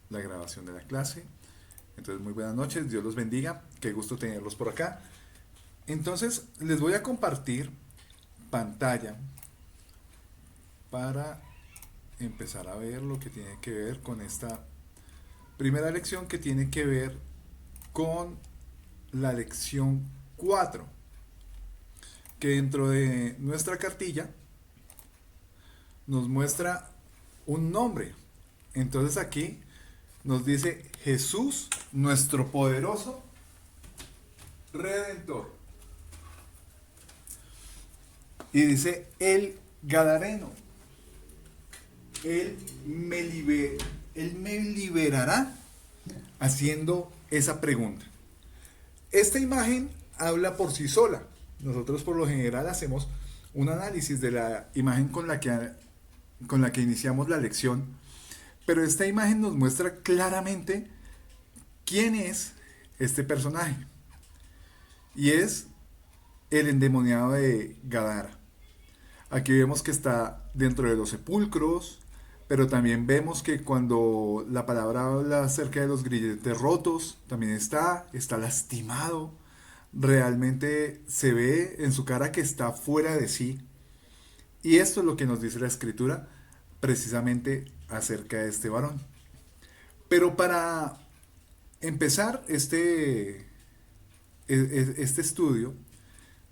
la grabación de la clase. Entonces, muy buenas noches, Dios los bendiga, qué gusto tenerlos por acá. Entonces, les voy a compartir pantalla para empezar a ver lo que tiene que ver con esta primera lección que tiene que ver con la lección 4 que dentro de nuestra cartilla nos muestra un nombre. Entonces aquí nos dice Jesús, nuestro poderoso Redentor. Y dice el Gadareno. Él él me liberará haciendo esa pregunta. Esta imagen habla por sí sola. Nosotros por lo general hacemos un análisis de la imagen con la que iniciamos la lección, pero esta imagen nos muestra claramente quién es este personaje. Y es el endemoniado de Gadara. Aquí vemos que está dentro de los sepulcros, pero también vemos que cuando la palabra habla acerca de los grilletes rotos, también está lastimado. Realmente se ve en su cara que está fuera de sí. Y esto es lo que nos dice la escritura precisamente acerca de este varón. Pero para empezar este estudio,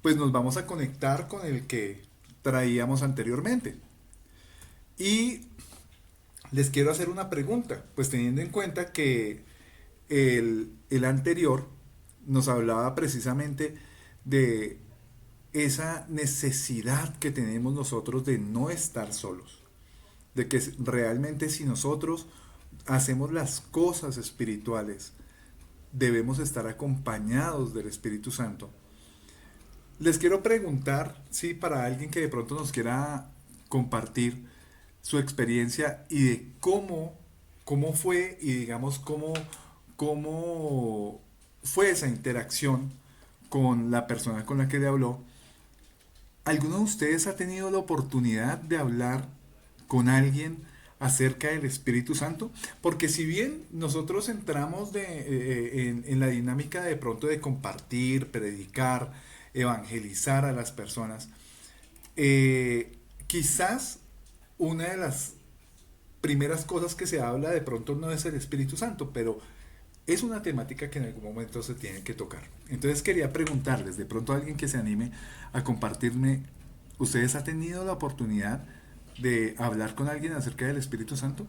pues nos vamos a conectar con el que traíamos anteriormente. Y les quiero hacer una pregunta, pues teniendo en cuenta que el anterior nos hablaba precisamente de esa necesidad que tenemos nosotros de no estar solos, de que realmente si nosotros hacemos las cosas espirituales, debemos estar acompañados del Espíritu Santo. Les quiero preguntar, sí, para alguien que de pronto nos quiera compartir su experiencia y de cómo fue y digamos cómo fue esa interacción con la persona con la que le habló. ¿Alguno de ustedes ha tenido la oportunidad de hablar con alguien acerca del Espíritu Santo? Porque si bien nosotros entramos en la dinámica de pronto de compartir, predicar, evangelizar a las personas, quizás una de las primeras cosas que se habla de pronto no es el Espíritu Santo, pero es una temática que en algún momento se tiene que tocar. Entonces quería preguntarles, de pronto a alguien que se anime a compartirme, ¿ustedes han tenido la oportunidad de hablar con alguien acerca del Espíritu Santo?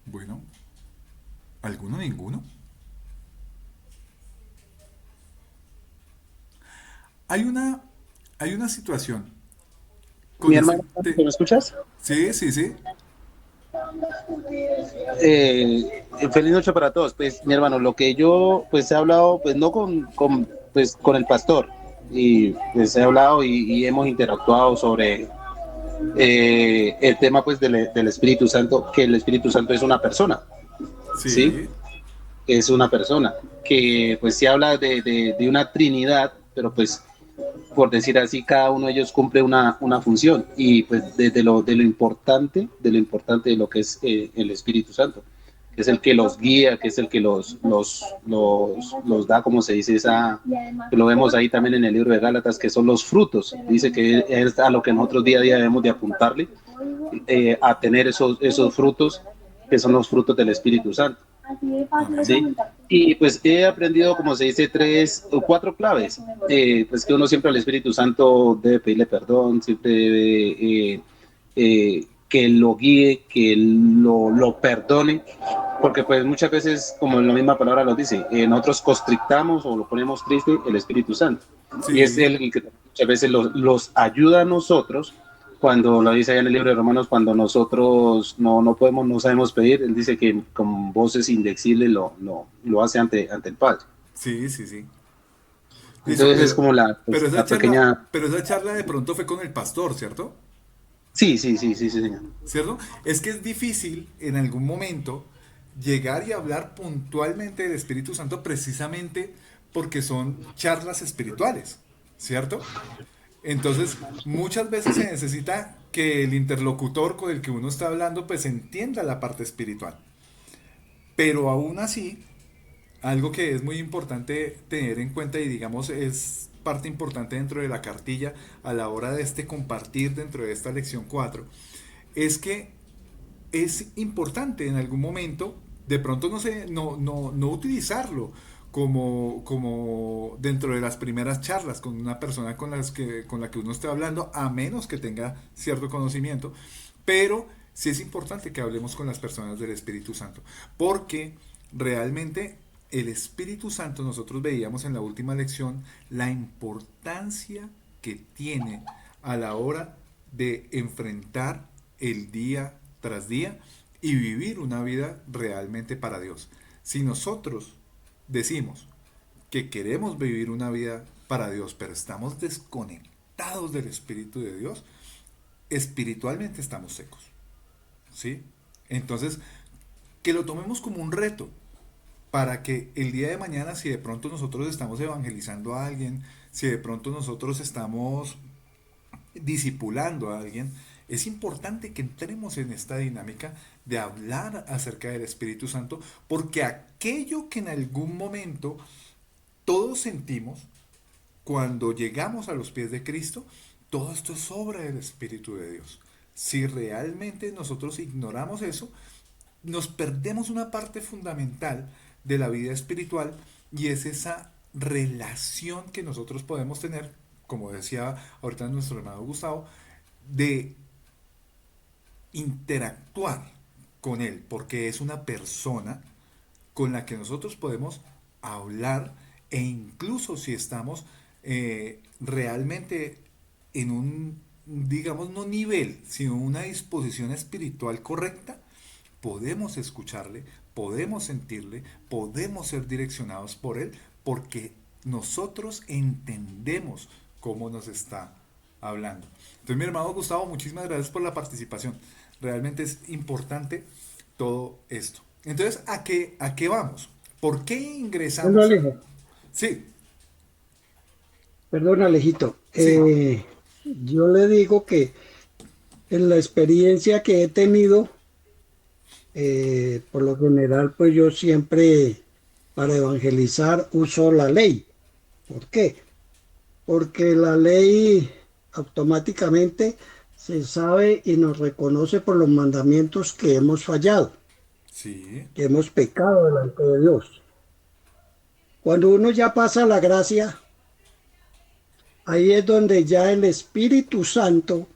Bueno, ¿alguno? ¿Ninguno? Hay una, hay una situación Mi con hermano, ¿me escuchas? Sí, sí, sí. Feliz noche para todos. Pues, mi hermano, lo que yo pues he hablado, pues no pues, con el pastor, y pues he hablado y hemos interactuado sobre el tema pues del Espíritu Santo, que el Espíritu Santo es una persona, ¿sí? Sí. Es una persona que pues se habla de una Trinidad, pero pues por decir así, cada uno de ellos cumple una función y pues de lo importante de lo que es el Espíritu Santo, que es el que los guía, que es el que los da, como se dice, que lo vemos ahí también en el libro de Gálatas, que son los frutos. Dice que es a lo que nosotros día a día debemos de apuntarle, a tener esos frutos, que son los frutos del Espíritu Santo. Amén. ¿Sí? Y pues he aprendido, como se dice, tres o cuatro claves. Pues que uno siempre al Espíritu Santo debe pedirle perdón, siempre debe que lo guíe, que lo perdone, porque pues muchas veces, como la misma palabra lo dice, nosotros constrictamos o lo ponemos triste el Espíritu Santo. Y es Sí. el que muchas veces los ayuda a nosotros cuando lo dice allá en el libro de Romanos, cuando nosotros no podemos, no sabemos pedir, él dice que con voces indecibles lo hace ante el Padre. Sí, sí, sí. Listo, Entonces es como pero la pequeña. esa charla de pronto fue con el pastor, ¿cierto? Sí, sí, sí, sí, sí, señor. ¿cierto? Es que es difícil en algún momento llegar y hablar puntualmente del Espíritu Santo precisamente porque son charlas espirituales, ¿cierto? Entonces, muchas veces se necesita que el interlocutor con el que uno está hablando pues entienda la parte espiritual. Pero aún así, algo que es muy importante tener en cuenta y digamos es parte importante dentro de la cartilla a la hora de este compartir dentro de esta lección 4 es que es importante en algún momento de pronto no utilizarlo como dentro de las primeras charlas con una persona con la que uno esté hablando, a menos que tenga cierto conocimiento, pero sí es importante que hablemos con las personas del Espíritu Santo, porque realmente el Espíritu Santo, nosotros veíamos en la última lección la importancia que tiene a la hora de enfrentar el día tras día y vivir una vida realmente para Dios. Si nosotros decimos que queremos vivir una vida para Dios, pero estamos desconectados del Espíritu de Dios, espiritualmente estamos secos. ¿Sí? Entonces, que lo tomemos como un reto para que el día de mañana, si de pronto nosotros estamos evangelizando a alguien, si de pronto nosotros estamos discipulando a alguien, es importante que entremos en esta dinámica de hablar acerca del Espíritu Santo, porque aquello que en algún momento todos sentimos cuando llegamos a los pies de Cristo, todo esto es obra del Espíritu de Dios. Si realmente nosotros ignoramos eso, nos perdemos una parte fundamental de la vida espiritual y es esa relación que nosotros podemos tener, como decía ahorita nuestro hermano Gustavo, de interactuar con él, porque es una persona con la que nosotros podemos hablar e incluso si estamos realmente en un, digamos, no nivel, sino una disposición espiritual correcta, podemos escucharle, podemos sentirle, podemos ser direccionados por él, porque nosotros entendemos cómo nos está hablando. Entonces, mi hermano Gustavo, muchísimas gracias por la participación. Realmente es importante todo esto. Entonces, a qué vamos? ¿Por qué Bueno, ingresamos? Alejo, Sí, perdón, Alejito. sí, Yo le digo que en la experiencia que he tenido, por lo general, pues yo siempre para evangelizar uso la ley. ¿Por qué? Porque la ley automáticamente se sabe y nos reconoce por los mandamientos que hemos fallado, sí, que hemos pecado delante de Dios. Cuando uno ya pasa la gracia, ahí es donde ya el Espíritu Santo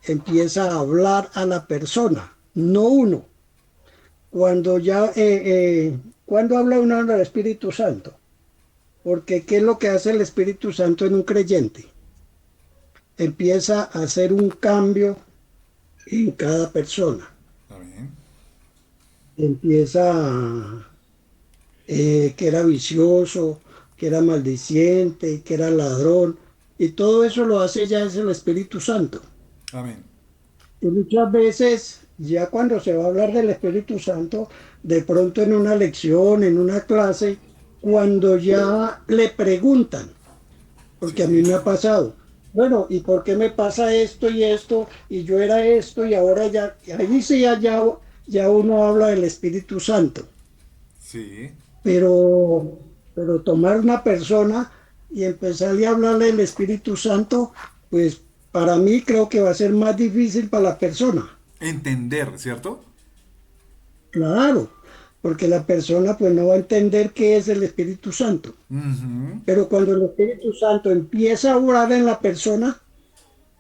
empieza a hablar a la persona, no uno. Cuando ya, cuando habla uno del Espíritu Santo, porque ¿qué es lo que hace el Espíritu Santo en un creyente? Empieza a hacer un cambio en cada persona. está bien, Empieza que era vicioso, que era maldiciente, que era ladrón, y todo eso lo hace ya es el Espíritu Santo. amén, Y muchas veces, ya cuando se va a hablar del Espíritu Santo, de pronto en una lección, en una clase, cuando ya le preguntan, porque a mí sí, me ha pasado, bueno, ¿y por qué me pasa esto y esto? Y yo era esto y ahora ya, y ahí sí ya uno habla del Espíritu Santo, sí, pero, pero tomar una persona y empezarle a hablarle del Espíritu Santo, pues para mí creo que va a ser más difícil para la persona. entender, ¿cierto? Claro, porque la persona pues no va a entender qué es el Espíritu Santo. Ujú, Pero cuando el Espíritu Santo empieza a orar en la persona,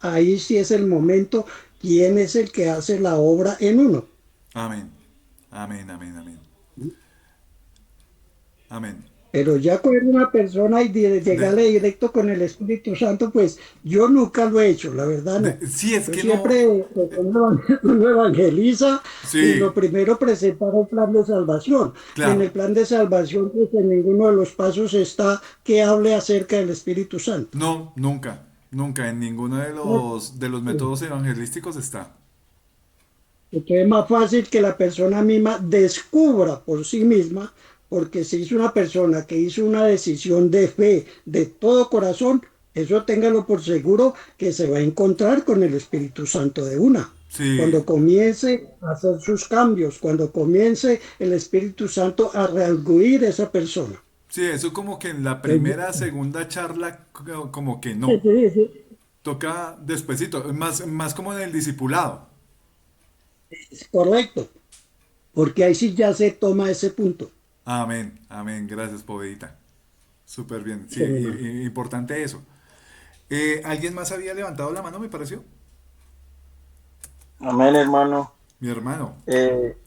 ahí sí es el momento, quién es el que hace la obra en uno. amén, amén, amén, amén, amén. Pero ya coger una persona y De- llegarle directo con el Espíritu Santo, pues yo nunca lo he hecho, la verdad no. sí, es Yo que no, siempre uno evangeliza y lo sí, primero presentar el plan de salvación. Y en claro, el plan de salvación, pues en ninguno de los pasos está que hable acerca del Espíritu Santo. no, nunca, Nunca en ninguno de los métodos evangelísticos está. Entonces es más fácil que la persona misma descubra por sí misma, porque si es una persona que hizo una decisión de fe de todo corazón, eso téngalo por seguro que se va a encontrar con el Espíritu Santo de una. Sí, Cuando comience a hacer sus cambios, cuando comience el Espíritu Santo a rearguir a esa persona. sí, eso como que en la Entonces, primera, segunda charla, como que sí, no. sí, sí, Toca despuesito, más como en el discipulado. es correcto, porque ahí sí ya se toma ese punto. Amén, amén, gracias, Povedita. Súper bien, sí, Sí, mi hermano. importante eso. ¿Alguien más había levantado la mano, me pareció? Amén, hermano. Mi hermano. Eh,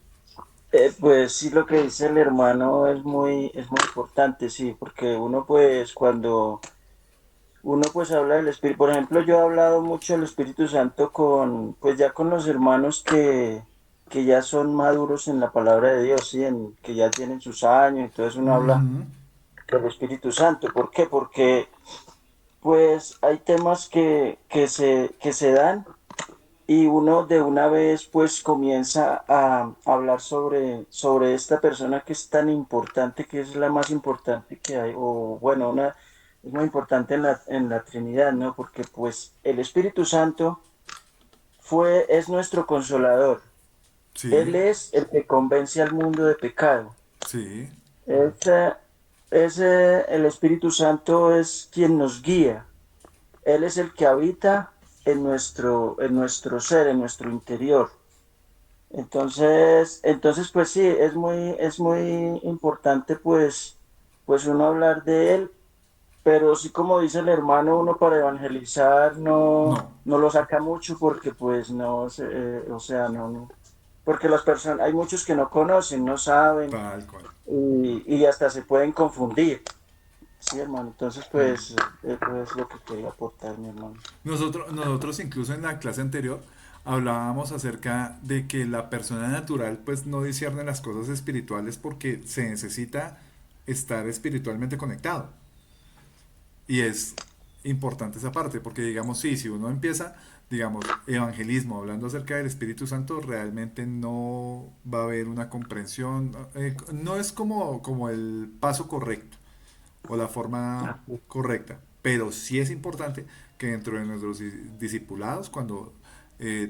pues sí, lo que dice el hermano es muy importante, sí, porque uno pues cuando uno pues habla del Espíritu, por ejemplo, yo he hablado mucho del Espíritu Santo con, pues ya con los hermanos que ya son maduros en la palabra de Dios, sí, que ya tienen sus años, entonces uno habla Ujú. del Espíritu Santo. ¿Por qué? Porque pues hay temas que se dan y uno de una vez pues comienza a hablar sobre esta persona que es tan importante, que es la más importante que hay, o bueno, es muy importante en la Trinidad, ¿no? Porque pues el Espíritu Santo es nuestro consolador. Él Sí, es el que convence al mundo de pecado. sí, Ese, el Espíritu Santo es quien nos guía. Él es el que habita en nuestro ser, en nuestro interior. Entonces, pues sí, es muy importante, pues uno hablar de él, pero sí como dice el hermano, uno para evangelizar no, no lo saca mucho porque pues no, o sea, porque las personas, hay muchos que no conocen, no saben tal cual. y hasta se pueden confundir. Sí, hermano, entonces pues eso es lo que quería aportar, mi hermano. Nosotros incluso en la clase anterior hablábamos acerca de que la persona natural pues no discierne las cosas espirituales porque se necesita estar espiritualmente conectado. Y es importante esa parte, porque digamos, sí, si uno empieza, digamos, evangelismo, hablando acerca del Espíritu Santo, realmente no va a haber una comprensión, no es como el paso correcto o la forma correcta, pero sí es importante que dentro de nuestros discipulados, cuando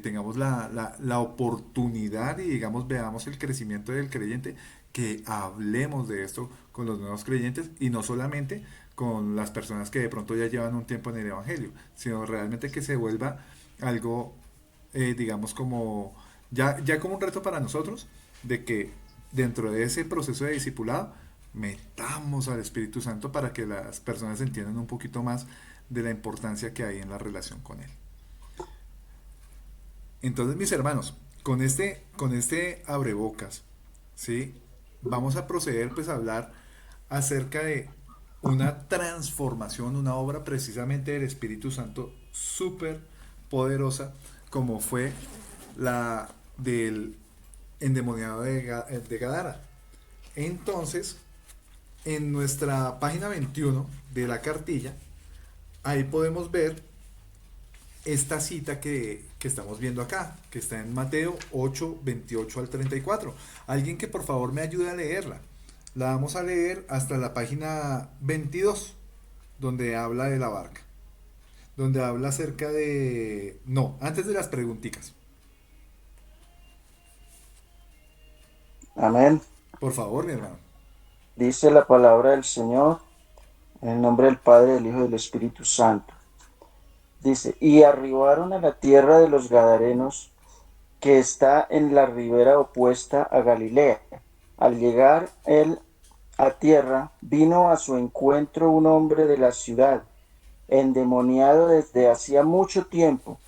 tengamos la oportunidad y digamos veamos el crecimiento del creyente, que hablemos de esto con los nuevos creyentes y no solamente con las personas que de pronto ya llevan un tiempo en el Evangelio, sino realmente que se vuelva algo, digamos, ya como un reto para nosotros, de que dentro de ese proceso de discipulado metamos al Espíritu Santo para que las personas entiendan un poquito más de la importancia que hay en la relación con Él. Entonces, mis hermanos, con este abrebocas, ¿sí? Vamos a proceder pues a hablar acerca de una transformación, una obra precisamente del Espíritu Santo súper poderosa, como fue la del endemoniado de Gadara. Entonces, en nuestra página 21 de la cartilla, ahí podemos ver esta cita que estamos viendo acá, que está en Mateo 8, 28 al 34. Alguien que por favor me ayude a leerla. La vamos a leer hasta la página 22, donde habla de la barca. Donde habla acerca de... No, antes de las preguntitas. Amén. Por favor, mi hermano. Dice la palabra del Señor en el nombre del Padre, del Hijo y del Espíritu Santo. Dice, y arribaron a la tierra de los Gadarenos, que está en la ribera opuesta a Galilea. Al llegar él a tierra, vino a su encuentro un hombre de la ciudad, endemoniado desde hacía mucho tiempo,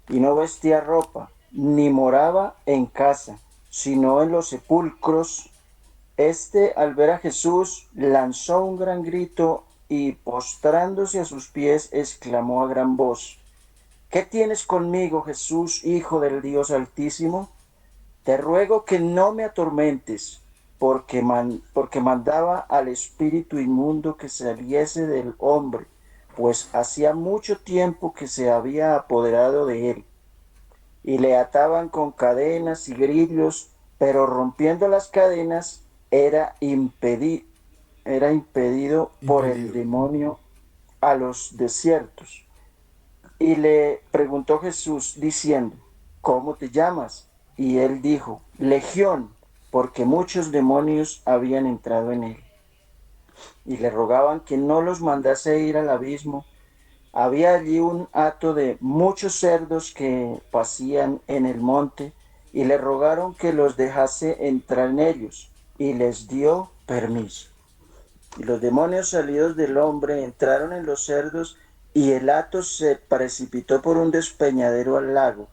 y no vestía ropa, ni moraba en casa, sino en los sepulcros. Este, al ver a Jesús, lanzó un gran grito y, postrándose a sus pies, exclamó a gran voz, ¿qué tienes conmigo, Jesús, Hijo del Dios Altísimo? Te ruego que no me atormentes, porque mandaba al espíritu inmundo que saliese del hombre, pues hacía mucho tiempo que se había apoderado de él, y le ataban con cadenas y grillos, pero rompiendo las cadenas era impedido por el Impelido. demonio a los desiertos. Y le preguntó Jesús diciendo, ¿cómo te llamas? Y él dijo, Legión, porque muchos demonios habían entrado en él. Y le rogaban que no los mandase ir al abismo. Había allí un hato de muchos cerdos que pasían en el monte, y le rogaron que los dejase entrar en ellos, y les dio permiso. Y los demonios salidos del hombre entraron en los cerdos, y el hato se precipitó por un despeñadero al lago,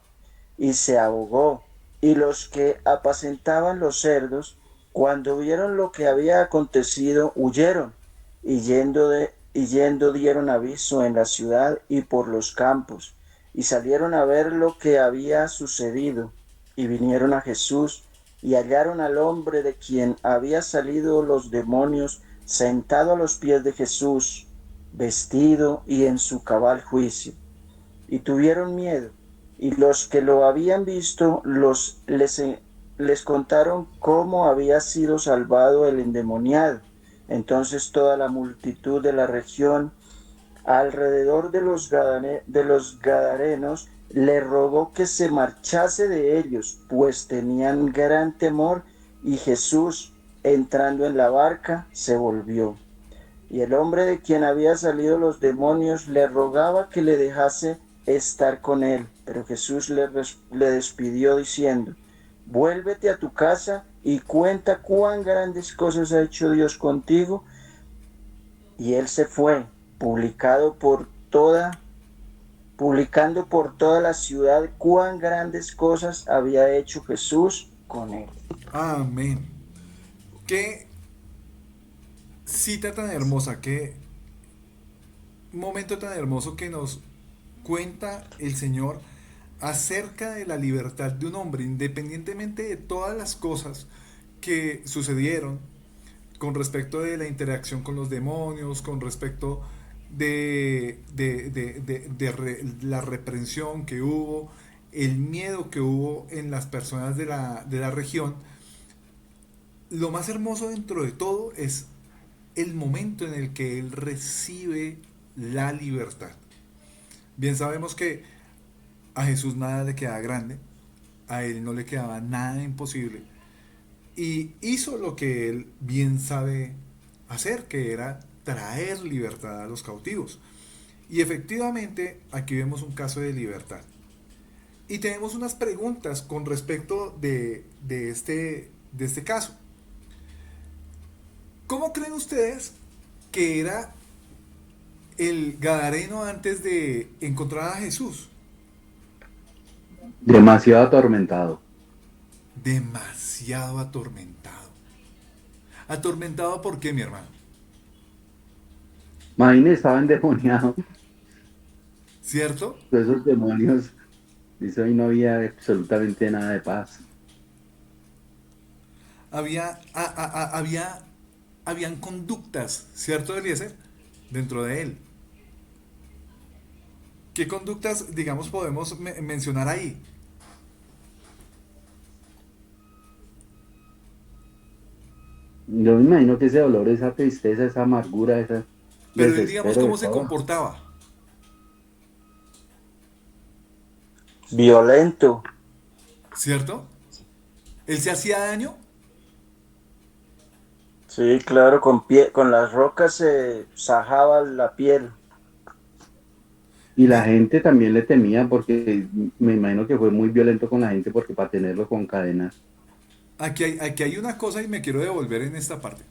y se ahogó. Y los que apacentaban los cerdos, cuando vieron lo que había acontecido, huyeron, y yendo dieron aviso en la ciudad y por los campos, y salieron a ver lo que había sucedido, y vinieron a Jesús, y hallaron al hombre de quien había salido los demonios, sentado a los pies de Jesús, vestido y en su cabal juicio, y tuvieron miedo. Y los que lo habían visto les contaron cómo había sido salvado el endemoniado. Entonces toda la multitud de la región alrededor de los Gadarenos le rogó que se marchase de ellos, pues tenían gran temor, y Jesús, entrando en la barca, se volvió. Y el hombre de quien había salido los demonios le rogaba que le dejase estar con él, pero Jesús le despidió diciendo, vuélvete a tu casa y cuenta cuán grandes cosas ha hecho Dios contigo. Y él se fue, publicando por toda la ciudad cuán grandes cosas había hecho Jesús con él. Amén. Qué cita tan hermosa, qué momento tan hermoso que nos cuenta el Señor acerca de la libertad de un hombre, independientemente de todas las cosas que sucedieron con respecto de la interacción con los demonios, con respecto la reprensión que hubo, el miedo que hubo en las personas de la región. Lo más hermoso dentro de todo es el momento en el que él recibe la libertad. Bien sabemos que a Jesús nada le quedaba grande, a él no le quedaba nada imposible, y hizo lo que él bien sabe hacer, que era traer libertad a los cautivos. Y efectivamente aquí vemos un caso de libertad. Y tenemos unas preguntas con respecto de este caso. ¿Cómo creen ustedes que era el Gadareno antes de encontrar a Jesús? Demasiado atormentado. Demasiado atormentado. ¿Atormentado por qué, mi hermano? Imagínese, estaba endemoniado. ¿Cierto? Todos esos demonios. Dice, ahí no había absolutamente nada de paz. Había habían conductas, ¿cierto, Eliezer? Dentro de él. ¿Qué conductas, digamos, podemos mencionar ahí? Yo me imagino que ese dolor, esa tristeza, esa amargura, ese Pero él, digamos, desespero de cómo se todo. comportaba, Violento. ¿cierto? Él se hacía daño. Sí, claro, con las rocas se sajaba la piel. Y la Ve, gente también le temía porque me imagino que fue muy violento con la gente porque para tenerlo con cadenas. aquí hay una cosa y me quiero devolver en esta parte.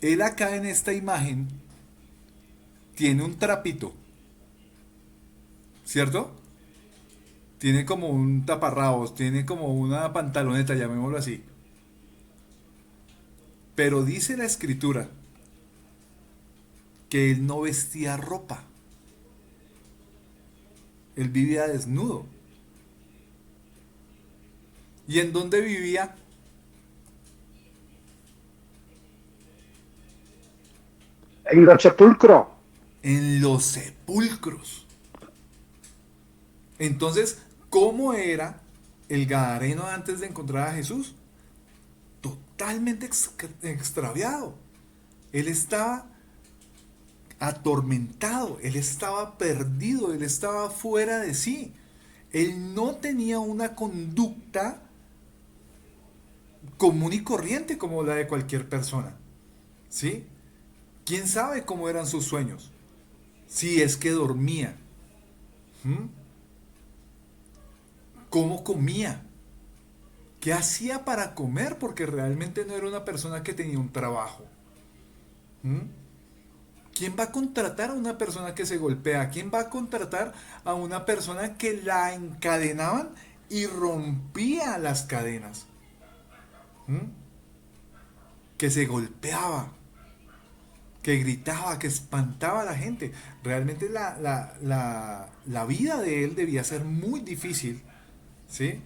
Él acá en esta imagen tiene un trapito, ¿cierto? Tiene como un taparrabos, tiene como una pantaloneta, llamémoslo así. Pero dice la escritura que él no vestía ropa. Él vivía desnudo. ¿Y en dónde vivía? En los sepulcros. En los sepulcros. Entonces, ¿cómo era el gadareno antes de encontrar a Jesús? Totalmente extraviado. Él estaba atormentado, él estaba perdido, él estaba fuera de sí. Él no tenía una conducta común y corriente como la de cualquier persona. ¿Sí? ¿Quién sabe cómo eran sus sueños? Si es que dormía. ¿Mm? ¿Cómo comía? ¿Qué hacía para comer? Porque realmente no era una persona que tenía un trabajo. ¿Mm? ¿Quién va a contratar a una persona que se golpea? ¿Quién va a contratar a una persona que la encadenaban y rompía las cadenas? ¿Mm? Que se golpeaba, que gritaba, que espantaba a la gente. Realmente la vida de él debía ser muy difícil, ¿sí?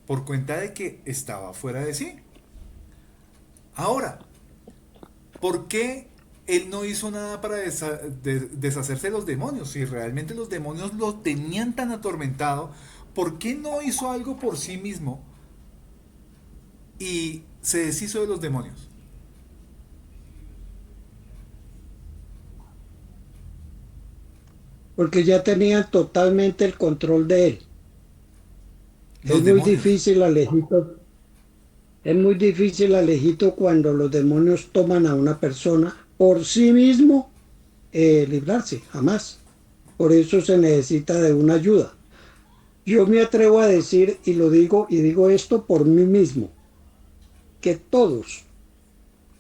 Por cuenta de que estaba fuera de sí. Ahora, ¿por qué él no hizo nada para deshacerse de los demonios? Si realmente los demonios lo tenían tan atormentado, ¿por qué no hizo algo por sí mismo y se deshizo de los demonios? Porque ya tenían totalmente el control de él. Es Los muy demonios. difícil, Alejito, es muy difícil, Alejito, cuando los demonios toman a una persona por sí mismo, librarse, jamás. Por eso se necesita de una ayuda. Yo me atrevo a decir, y lo digo, y digo esto por mí mismo, que todos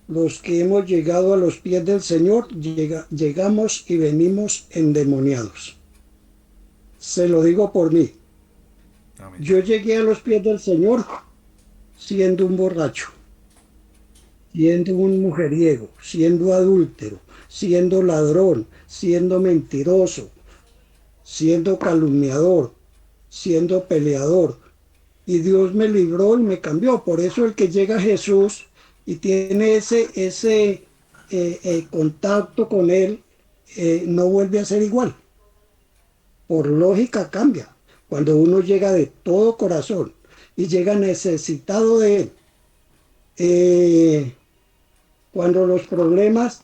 los que hemos llegado a los pies del Señor, llegamos y venimos endemoniados. Se lo digo por mí. Amén. Yo llegué a los pies del Señor siendo un borracho, siendo un mujeriego, siendo adúltero, siendo ladrón, siendo mentiroso, siendo calumniador, siendo peleador. Y Dios me libró y me cambió. Por eso el que llega a Jesús y tiene ese contacto con Él, no vuelve a ser igual. Por lógica cambia. Cuando uno llega de todo corazón y llega necesitado de Él, eh, cuando los problemas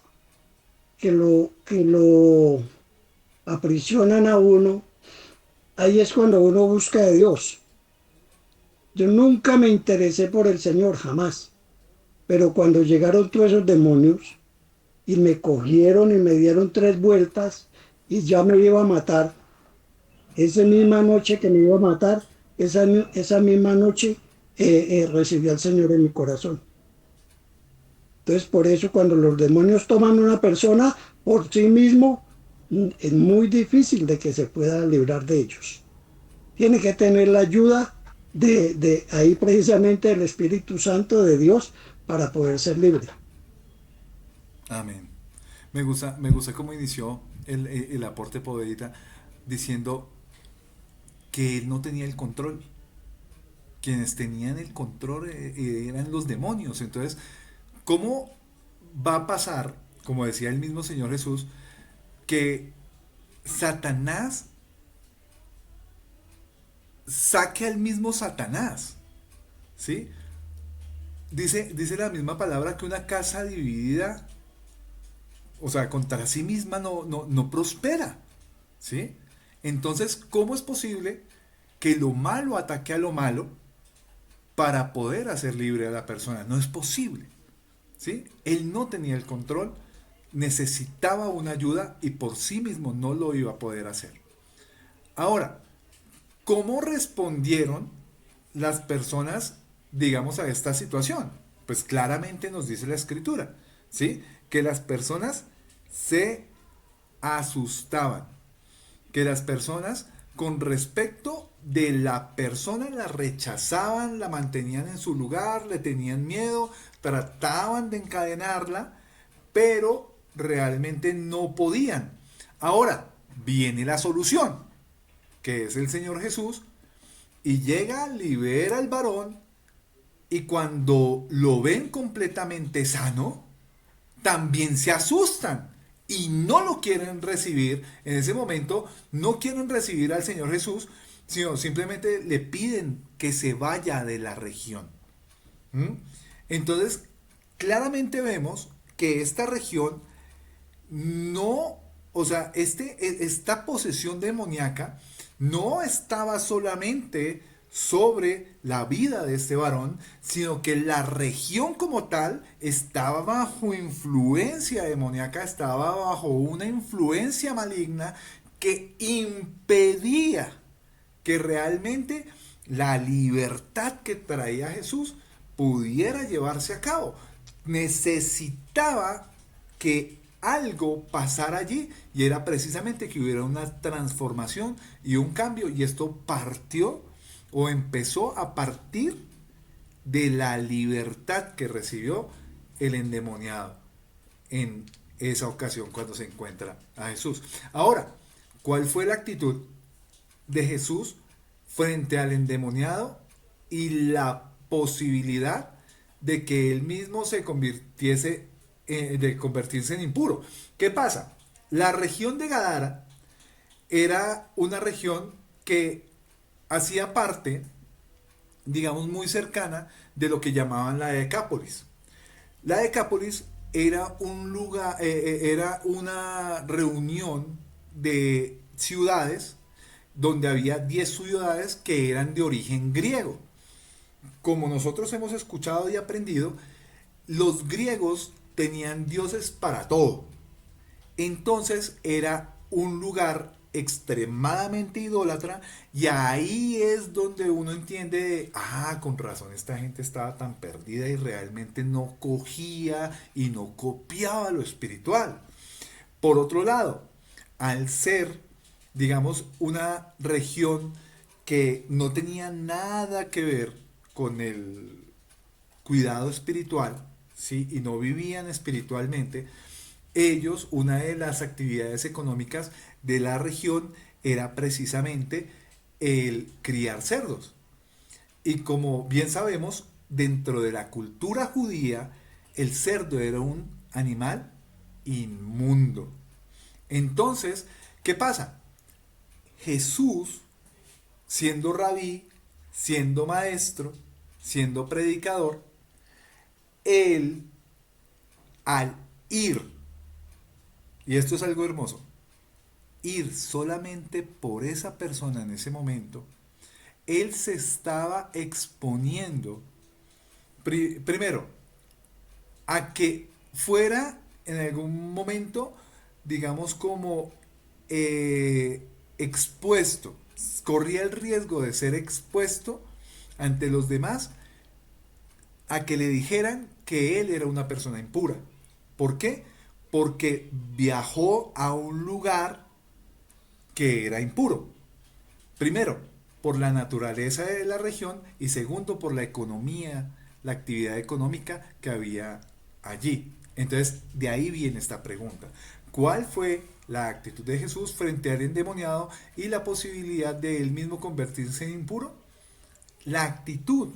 que lo aprisionan a uno, ahí es cuando uno busca de Dios. Yo nunca me interesé por el Señor, jamás. Pero cuando llegaron todos esos demonios y me cogieron y me dieron 3 vueltas y ya me iba a matar, esa misma noche que me iba a matar, esa misma noche recibí al Señor en mi corazón. Entonces, por eso cuando los demonios toman a una persona por sí mismo, es muy difícil de que se pueda librar de ellos. Tiene que tener la ayuda de ahí precisamente del Espíritu Santo de Dios para poder ser libre. Amén. Me gusta cómo inició el aporte poderita diciendo que él no tenía el control. Quienes tenían el control eran los demonios. Entonces, ¿cómo va a pasar, como decía el mismo Señor Jesús, que Satanás saque al mismo Satanás? ¿Sí? Dice la misma palabra que una casa dividida, o sea, contra sí misma no prospera. ¿Sí? Entonces, ¿cómo es posible que lo malo ataque a lo malo para poder hacer libre a la persona? No es posible. ¿Sí? Él no tenía el control, necesitaba una ayuda y por sí mismo no lo iba a poder hacer. Ahora, ¿cómo respondieron las personas, digamos, a esta situación? Pues claramente nos dice la escritura, ¿sí? Que las personas se asustaban, que las personas con respecto de la persona la rechazaban, la mantenían en su lugar, le tenían miedo, trataban de encadenarla, pero realmente no podían. Ahora viene la solución, que es el Señor Jesús, y llega, libera al varón, y cuando lo ven completamente sano, también se asustan y no lo quieren recibir, en ese momento no quieren recibir al Señor Jesús, sino simplemente le piden que se vaya de la región. ¿Mm? Entonces, claramente vemos que esta región no, o sea, esta posesión demoníaca no estaba solamente sobre la vida de este varón, sino que la región como tal estaba bajo influencia demoníaca, estaba bajo una influencia maligna que impedía que realmente la libertad que traía Jesús pudiera llevarse a cabo. Necesitaba que algo pasara allí y era precisamente que hubiera una transformación y un cambio, y esto partió o empezó a partir de la libertad que recibió el endemoniado en esa ocasión cuando se encuentra a Jesús. Ahora, ¿cuál fue la actitud de Jesús frente al endemoniado y la posibilidad de que él mismo se convirtiese de convertirse en impuro? ¿Qué pasa? La región de Gadara era una región que hacía parte, digamos, muy cercana de lo que llamaban la Decápolis. La Decápolis era un lugar, era una reunión de ciudades donde había 10 ciudades que eran de origen griego. Como nosotros hemos escuchado y aprendido, los griegos tenían dioses para todo. Entonces era un lugar extremadamente idólatra, y ahí es donde uno entiende, con razón esta gente estaba tan perdida y realmente no cogía y no copiaba lo espiritual. Por otro lado, al ser, digamos, una región que no tenía nada que ver con el cuidado espiritual, ¿sí? Y no vivían espiritualmente, ellos, una de las actividades económicas de la región era precisamente el criar cerdos. Y como bien sabemos, dentro de la cultura judía, el cerdo era un animal inmundo. Entonces, ¿qué pasa? Jesús, siendo rabí, siendo maestro, siendo predicador, él, al ir, y esto es algo hermoso, ir solamente por esa persona en ese momento, él se estaba exponiendo, primero, a que fuera en algún momento, digamos, como expuesto, corría el riesgo de ser expuesto ante los demás a que le dijeran que él era una persona impura. ¿Por qué? Porque viajó a un lugar que era impuro. Primero, por la naturaleza de la región, y segundo, por la economía, la actividad económica que había allí. Entonces, de ahí viene esta pregunta. ¿Cuál fue la actitud de Jesús frente al endemoniado y la posibilidad de él mismo convertirse en impuro? La actitud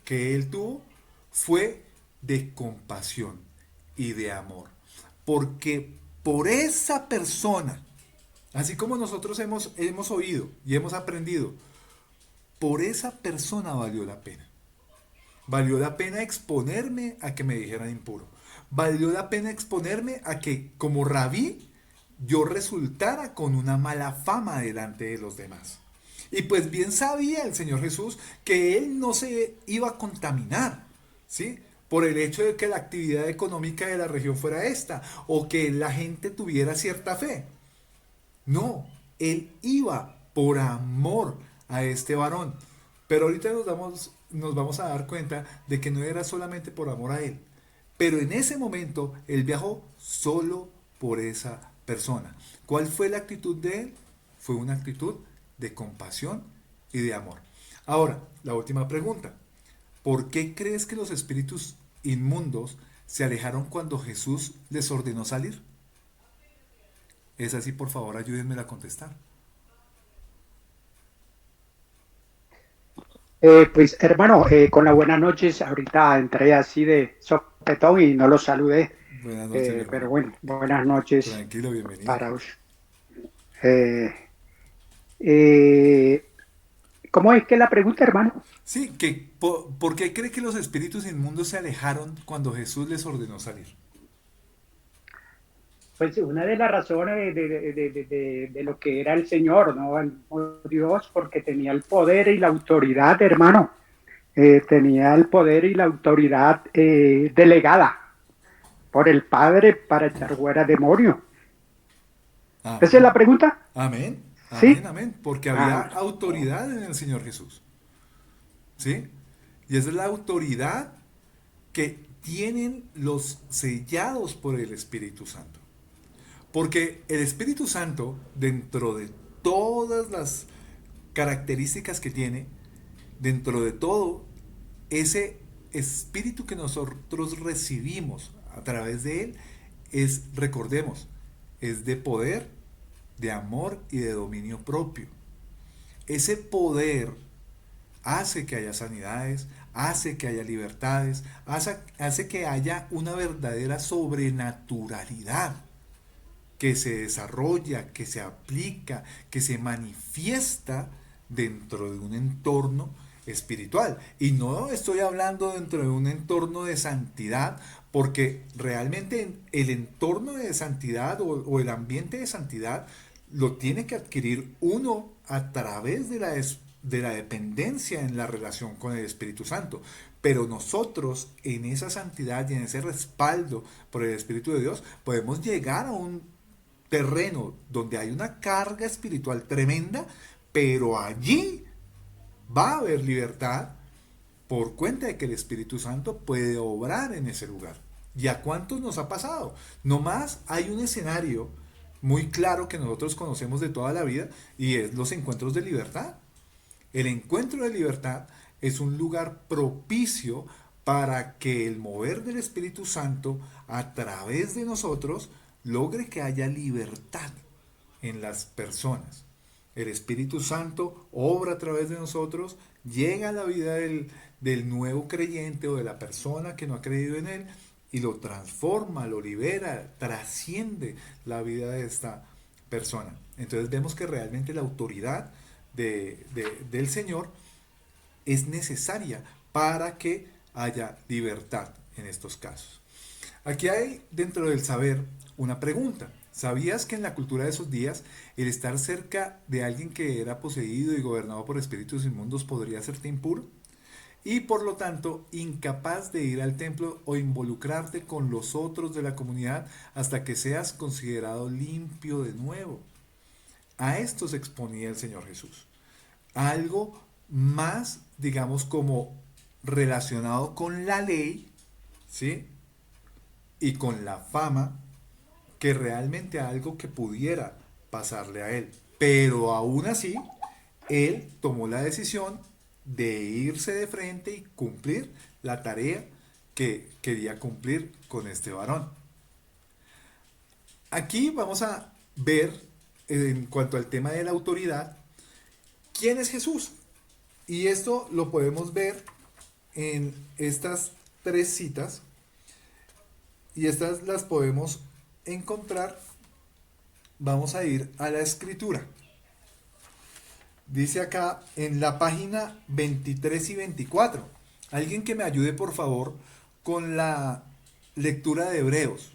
que él tuvo fue de compasión y de amor. Porque por esa persona, así como nosotros hemos oído y hemos aprendido, por esa persona valió la pena. Valió la pena exponerme a que me dijeran impuro. Valió la pena exponerme a que como rabí yo resultara con una mala fama delante de los demás. Y pues bien sabía el Señor Jesús que él no se iba a contaminar, ¿sí? Por el hecho de que la actividad económica de la región fuera esta, o que la gente tuviera cierta fe. No, él iba por amor a este varón. Pero ahorita nos vamos a dar cuenta de que no era solamente por amor a él. Pero en ese momento él viajó solo por esa persona. ¿Cuál fue la actitud de él? Fue una actitud de compasión y de amor. Ahora, la última pregunta. ¿Por qué crees que los espíritus inmundos se alejaron cuando Jesús les ordenó salir? Es así, por favor, ayúdenme a contestar. Pues hermano, con las buenas noches, ahorita entré así de sopetón y no los saludé. Buenas noches, mi Pero hermano. bueno, buenas noches Tranquilo, bienvenido. para usted. Eh, eh, ¿Cómo es que la pregunta, hermano? Sí, ¿por qué cree que los espíritus inmundos se alejaron cuando Jesús les ordenó salir? Pues una de las razones de lo que era el Señor, ¿no? El mismo Dios, porque tenía el poder y la autoridad, hermano. Tenía el poder y la autoridad delegada por el Padre para echar fuera demonios. ¿Esa es Amén. la pregunta? Amén. Amén, Sí. amén. Porque había Ah, autoridad en el Señor Jesús. ¿Sí? Y esa es la autoridad que tienen los sellados por el Espíritu Santo. Porque el Espíritu Santo, dentro de todas las características que tiene, dentro de todo, ese espíritu que nosotros recibimos a través de él es, recordemos, es de poder, de amor y de dominio propio. Ese poder hace que haya sanidades, hace que haya libertades, hace que haya una verdadera sobrenaturalidad que se desarrolla, que se aplica, que se manifiesta dentro de un entorno espiritual. Y no estoy hablando dentro de un entorno de santidad, porque realmente el entorno de santidad o el ambiente de santidad lo tiene que adquirir uno a través de la dependencia en la relación con el Espíritu Santo. Pero nosotros en esa santidad y en ese respaldo por el Espíritu de Dios podemos llegar a un terreno donde hay una carga espiritual tremenda, pero allí va a haber libertad por cuenta de que el Espíritu Santo puede obrar en ese lugar. ¿Y a cuántos nos ha pasado? Nomás hay un escenario muy claro que nosotros conocemos de toda la vida y es los encuentros de libertad. El encuentro de libertad es un lugar propicio para que el mover del Espíritu Santo a través de nosotros logre que haya libertad en las personas. El Espíritu Santo obra a través de nosotros, llega a la vida del nuevo creyente o de la persona que no ha creído en él y lo transforma, lo libera, trasciende la vida de esta persona. Entonces vemos que realmente la autoridad del Señor es necesaria para que haya libertad en estos casos. Aquí hay dentro del saber una pregunta. ¿Sabías que en la cultura de esos días el estar cerca de alguien que era poseído y gobernado por espíritus inmundos podría hacerte impuro? Y por lo tanto incapaz de ir al templo o involucrarte con los otros de la comunidad hasta que seas considerado limpio de nuevo. A esto se exponía el Señor Jesús. Algo más, digamos, como relacionado con la ley, ¿sí? Y con la fama, que realmente algo que pudiera pasarle a él. Pero aún así, él tomó la decisión de irse de frente y cumplir la tarea que quería cumplir con este varón. Aquí vamos a ver, en cuanto al tema de la autoridad, quién es Jesús. Y esto lo podemos ver en estas tres citas. Y estas las podemos encontrar. Vamos a ir a la escritura. Dice acá en la página 23 y 24. Alguien que me ayude por favor con la lectura de Hebreos.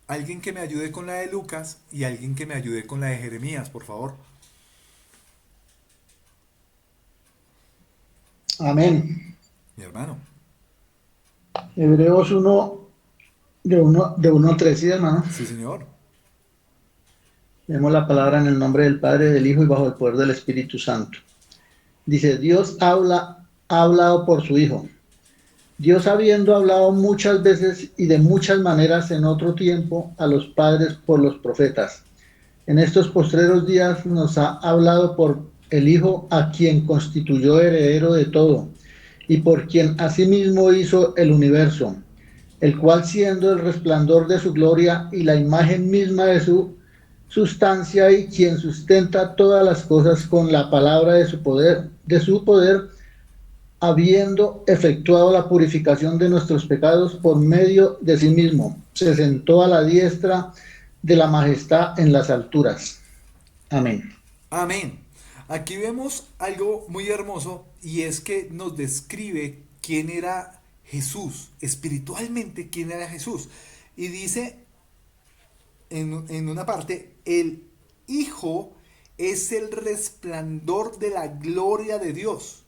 Alguien que me ayude con la de Lucas y alguien que me ayude con la de Jeremías, por favor. Amén. Mi hermano. Hebreos 1, de 1 a 3, ¿sí, hermano? Sí, señor. Leemos la palabra en el nombre del Padre, del Hijo y bajo el poder del Espíritu Santo. Dice, Dios ha hablado por su Hijo. Dios habiendo hablado muchas veces y de muchas maneras en otro tiempo a los padres por los profetas. En estos postreros días nos ha hablado por el Hijo, a quien constituyó heredero de todo y por quien asimismo hizo el universo, el cual siendo el resplandor de su gloria y la imagen misma de su sustancia y quien sustenta todas las cosas con la palabra de su poder, habiendo efectuado la purificación de nuestros pecados por medio de sí mismo, se sentó a la diestra de la majestad en las alturas. Amén. Amén. Aquí vemos algo muy hermoso y es que nos describe quién era Jesús, espiritualmente quién era Jesús. Y dice en una parte, el Hijo es el resplandor de la gloria de Dios,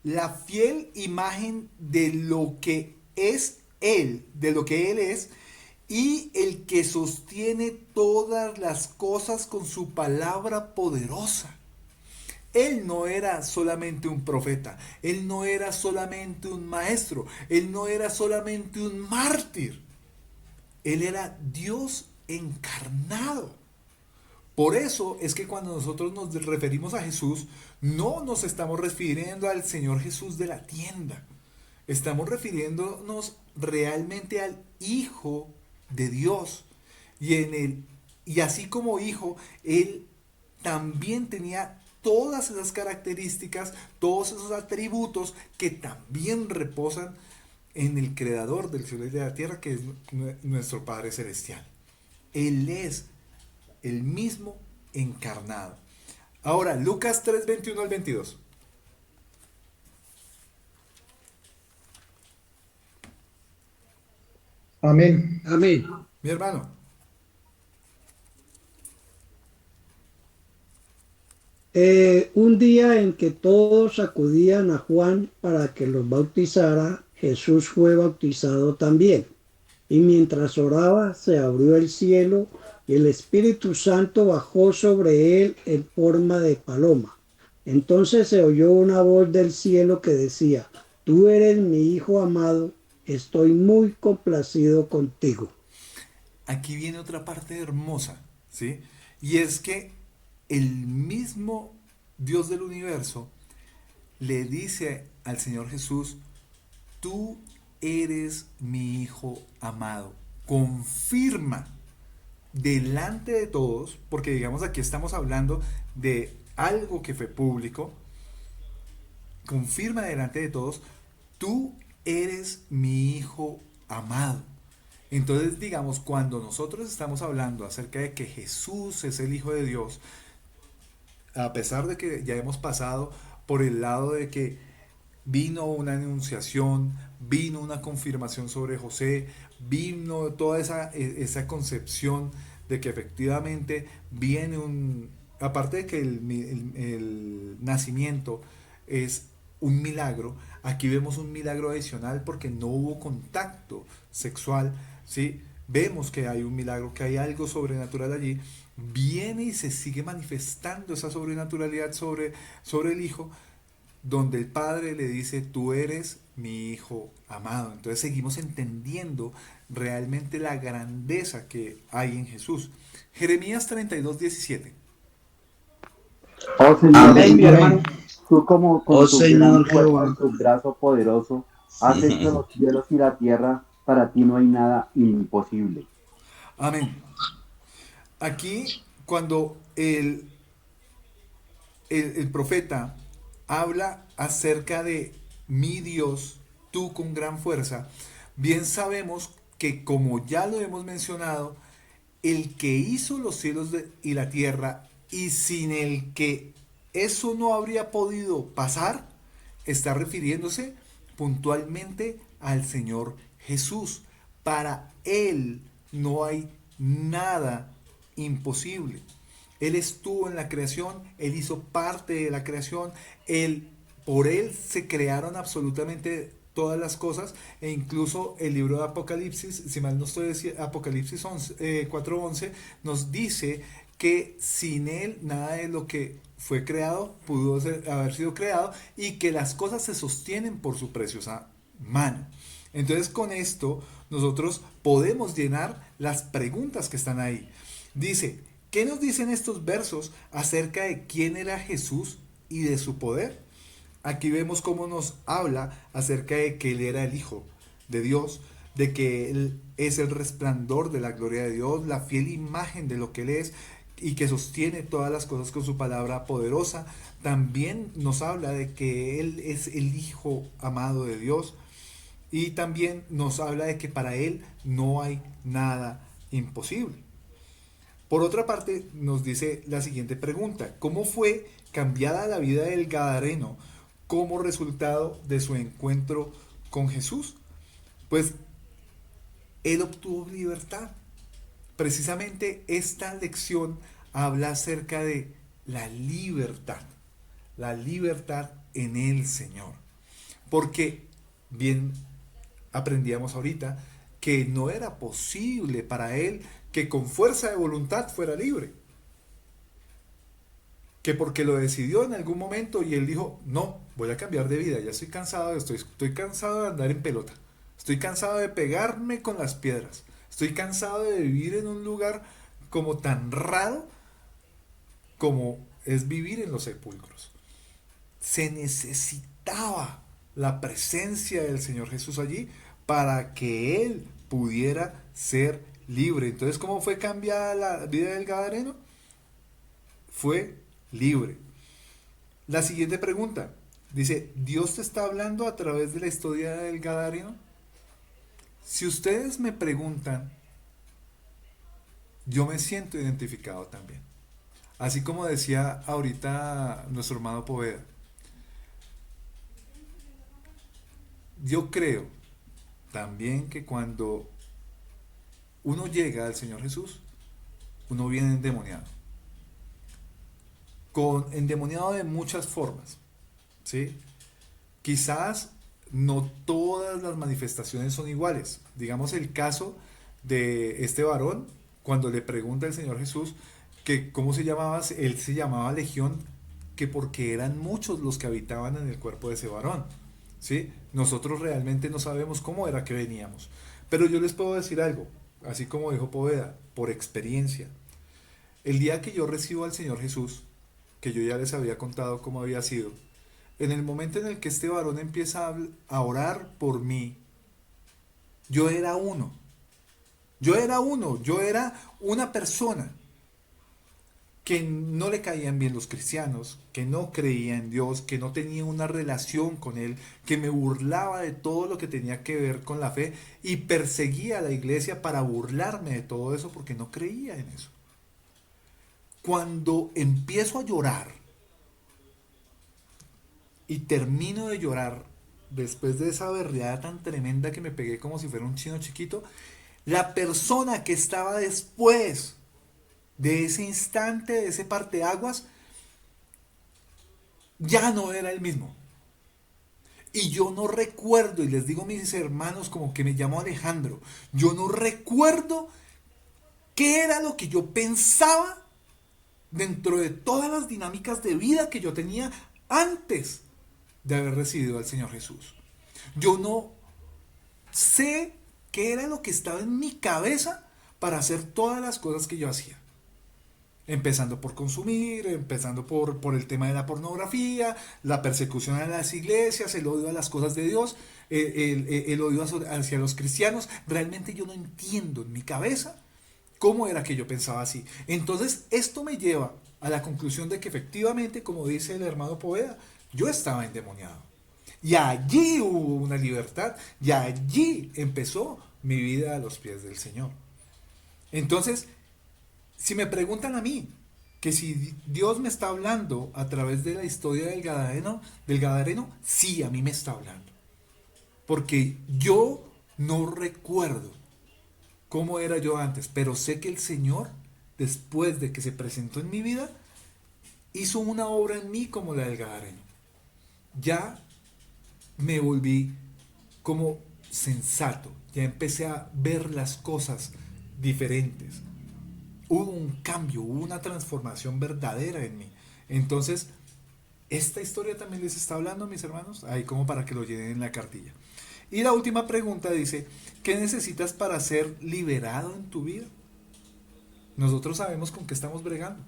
la fiel imagen de lo que es Él, de lo que Él es, y el que sostiene todas las cosas con su palabra poderosa. Él no era solamente un profeta, él no era solamente un maestro, él no era solamente un mártir, él era Dios encarnado. Por eso es que cuando nosotros nos referimos a Jesús, no nos estamos refiriendo al Señor Jesús de la tienda. Estamos refiriéndonos realmente al Hijo de Dios. Y así como Hijo, Él también tenía todas esas características, todos esos atributos que también reposan en el Creador del cielo y de la tierra, que es nuestro Padre Celestial. Él es el mismo encarnado. Ahora, Lucas 3, 21 al 22. Amén. Amén. Mi hermano. Un día en que todos acudían a Juan para que los bautizara, Jesús fue bautizado también. Y mientras oraba, se abrió el cielo y el Espíritu Santo bajó sobre él en forma de paloma. Entonces se oyó una voz del cielo que decía: Tú eres mi Hijo amado, estoy muy complacido contigo. Aquí viene otra parte hermosa, ¿sí? Y es que el mismo Dios del universo le dice al Señor Jesús: tú eres mi Hijo amado. Confirma delante de todos, porque digamos aquí estamos hablando de algo que fue público, confirma delante de todos: tú eres mi Hijo amado. Entonces, digamos, cuando nosotros estamos hablando acerca de que Jesús es el Hijo de Dios, a pesar de que ya hemos pasado por el lado de que vino una anunciación, vino una confirmación sobre José, vino toda esa concepción de que efectivamente viene aparte de que el nacimiento es un milagro, aquí vemos un milagro adicional porque no hubo contacto sexual, ¿sí? Vemos que hay un milagro, que hay algo sobrenatural allí, viene y se sigue manifestando esa sobrenaturalidad sobre el Hijo, donde el Padre le dice: tú eres mi Hijo amado. Entonces seguimos entendiendo realmente la grandeza que hay en Jesús. Jeremías 32, 17. Oh Señor, Amén, mi hermano. tú como con Oh tu gran Señor fuerza y Jehová. tu brazo poderoso has hecho los cielos y la tierra, para ti no hay nada imposible. Amén. Aquí, cuando el profeta habla acerca de mi Dios, tú con gran fuerza, bien sabemos que, como ya lo hemos mencionado, el que hizo los cielos y la tierra, y sin el que eso no habría podido pasar, está refiriéndose puntualmente al Señor Jesús. Para Él no hay nada imposible. Él estuvo en la creación, Él hizo parte de la creación, por Él se crearon absolutamente todas las cosas, e incluso el libro de Apocalipsis, si mal no estoy diciendo, Apocalipsis 4:11, nos dice que sin Él nada de lo que fue creado pudo haber sido creado, y que las cosas se sostienen por su preciosa mano. Entonces, con esto nosotros podemos llenar las preguntas que están ahí. Dice: ¿qué nos dicen estos versos acerca de quién era Jesús y de su poder? Aquí vemos cómo nos habla acerca de que Él era el Hijo de Dios, de que Él es el resplandor de la gloria de Dios, la fiel imagen de lo que Él es, y que sostiene todas las cosas con su palabra poderosa. También nos habla de que Él es el Hijo amado de Dios, y también nos habla de que para Él no hay nada imposible. Por otra parte, nos dice la siguiente pregunta: ¿cómo fue cambiada la vida del Gadareno como resultado de su encuentro con Jesús? Pues él obtuvo libertad. Precisamente esta lección habla acerca de la libertad en el Señor. Porque bien aprendíamos ahorita que no era posible para él que con fuerza de voluntad fuera libre. Que porque lo decidió en algún momento y él dijo, no, voy a cambiar de vida, ya estoy cansado de esto, estoy cansado de andar en pelota, estoy cansado de pegarme con las piedras, estoy cansado de vivir en un lugar como tan raro como es vivir en los sepulcros. Se necesitaba la presencia del Señor Jesús allí para que él pudiera ser libre. Entonces, ¿cómo fue cambiada la vida del Gadareno? Fue libre. La siguiente pregunta dice, ¿Dios te está hablando a través de la historia del Gadareno? Si ustedes me preguntan, yo me siento identificado también. Así como decía ahorita nuestro hermano Poveda, yo creo también que cuando uno llega al Señor Jesús, uno viene endemoniado. Endemoniado de muchas formas, ¿sí? Quizás no todas las manifestaciones son iguales. Digamos el caso de este varón, cuando le pregunta al Señor Jesús que cómo se llamaba, él se llamaba Legión, que porque eran muchos los que habitaban en el cuerpo de ese varón, ¿sí? Nosotros realmente no sabemos cómo era que veníamos. Pero yo les puedo decir algo, así como dijo Poveda, por experiencia. El día que yo recibo al Señor Jesús, que yo ya les había contado cómo había sido, en el momento en el que este varón empieza a orar por mí, yo era uno. Yo era una persona que no le caían bien los cristianos, que no creía en Dios, que no tenía una relación con Él, que me burlaba de todo lo que tenía que ver con la fe y perseguía a la iglesia para burlarme de todo eso porque no creía en eso. Cuando empiezo a llorar y termino de llorar después de esa berreada tan tremenda que me pegué como si fuera un chino chiquito, la persona que estaba después de ese instante, de ese parteaguas, ya no era el mismo. Y yo no recuerdo, y les digo a mis hermanos como que me llamo Alejandro, yo no recuerdo qué era lo que yo pensaba dentro de todas las dinámicas de vida que yo tenía antes de haber recibido al Señor Jesús. Yo no sé qué era lo que estaba en mi cabeza para hacer todas las cosas que yo hacía. Empezando por consumir, empezando por el tema de la pornografía, la persecución a las iglesias, el odio a las cosas de Dios, el odio hacia los cristianos. Realmente yo no entiendo en mi cabeza cómo era que yo pensaba así. Entonces esto me lleva a la conclusión de que efectivamente, como dice el hermano Poveda, yo estaba endemoniado. Y allí hubo una libertad, y allí empezó mi vida a los pies del Señor. Entonces, si me preguntan a mí, que si Dios me está hablando a través de la historia del Gadareno, sí, a mí me está hablando. Porque yo no recuerdo cómo era yo antes, pero sé que el Señor, después de que se presentó en mi vida, hizo una obra en mí como la del Gadareno. Ya me volví como sensato, ya empecé a ver las cosas diferentes. Hubo un cambio, hubo una transformación verdadera en mí. Entonces, esta historia también les está hablando, mis hermanos, ahí como para que lo llenen en la cartilla. Y la última pregunta dice, ¿qué necesitas para ser liberado en tu vida? Nosotros sabemos con qué estamos bregando.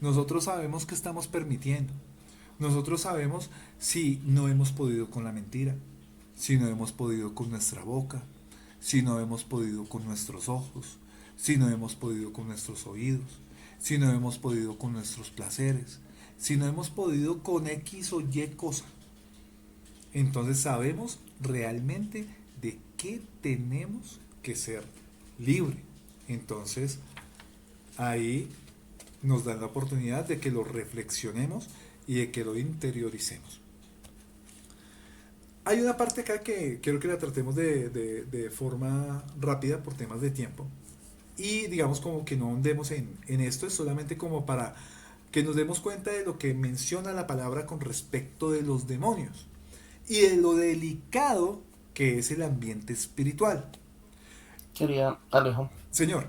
Nosotros sabemos qué estamos permitiendo. Nosotros sabemos si no hemos podido con la mentira, si no hemos podido con nuestra boca, si no hemos podido con nuestros ojos, si no hemos podido con nuestros oídos, si no hemos podido con nuestros placeres, si no hemos podido con X o Y cosa. Entonces sabemos realmente de qué tenemos que ser libre. Entonces ahí nos da la oportunidad de que lo reflexionemos y de que lo interioricemos. Hay una parte acá que quiero que la tratemos de forma rápida por temas de tiempo. Y digamos como que no andemos en esto, es solamente como para que nos demos cuenta de lo que menciona la palabra con respecto de los demonios y de lo delicado que es el ambiente espiritual. Quería, Alejo, Señor.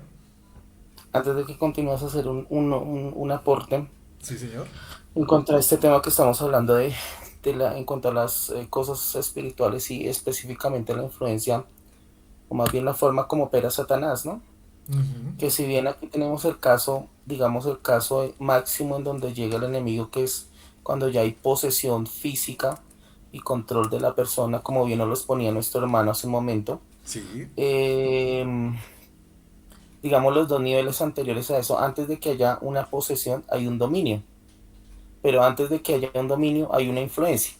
antes de que continúes a hacer un aporte Sí, señor. en cuanto a este tema que estamos hablando en cuanto a las cosas espirituales y específicamente la influencia, o más bien la forma como opera Satanás, ¿no? Ujú. Que si bien aquí tenemos el caso, digamos el caso máximo en donde llega el enemigo, que es cuando ya hay posesión física y control de la persona, como bien nos lo exponía nuestro hermano hace un momento, Sí. digamos los dos niveles anteriores a eso, antes de que haya una posesión hay un dominio, pero antes de que haya un dominio hay una influencia.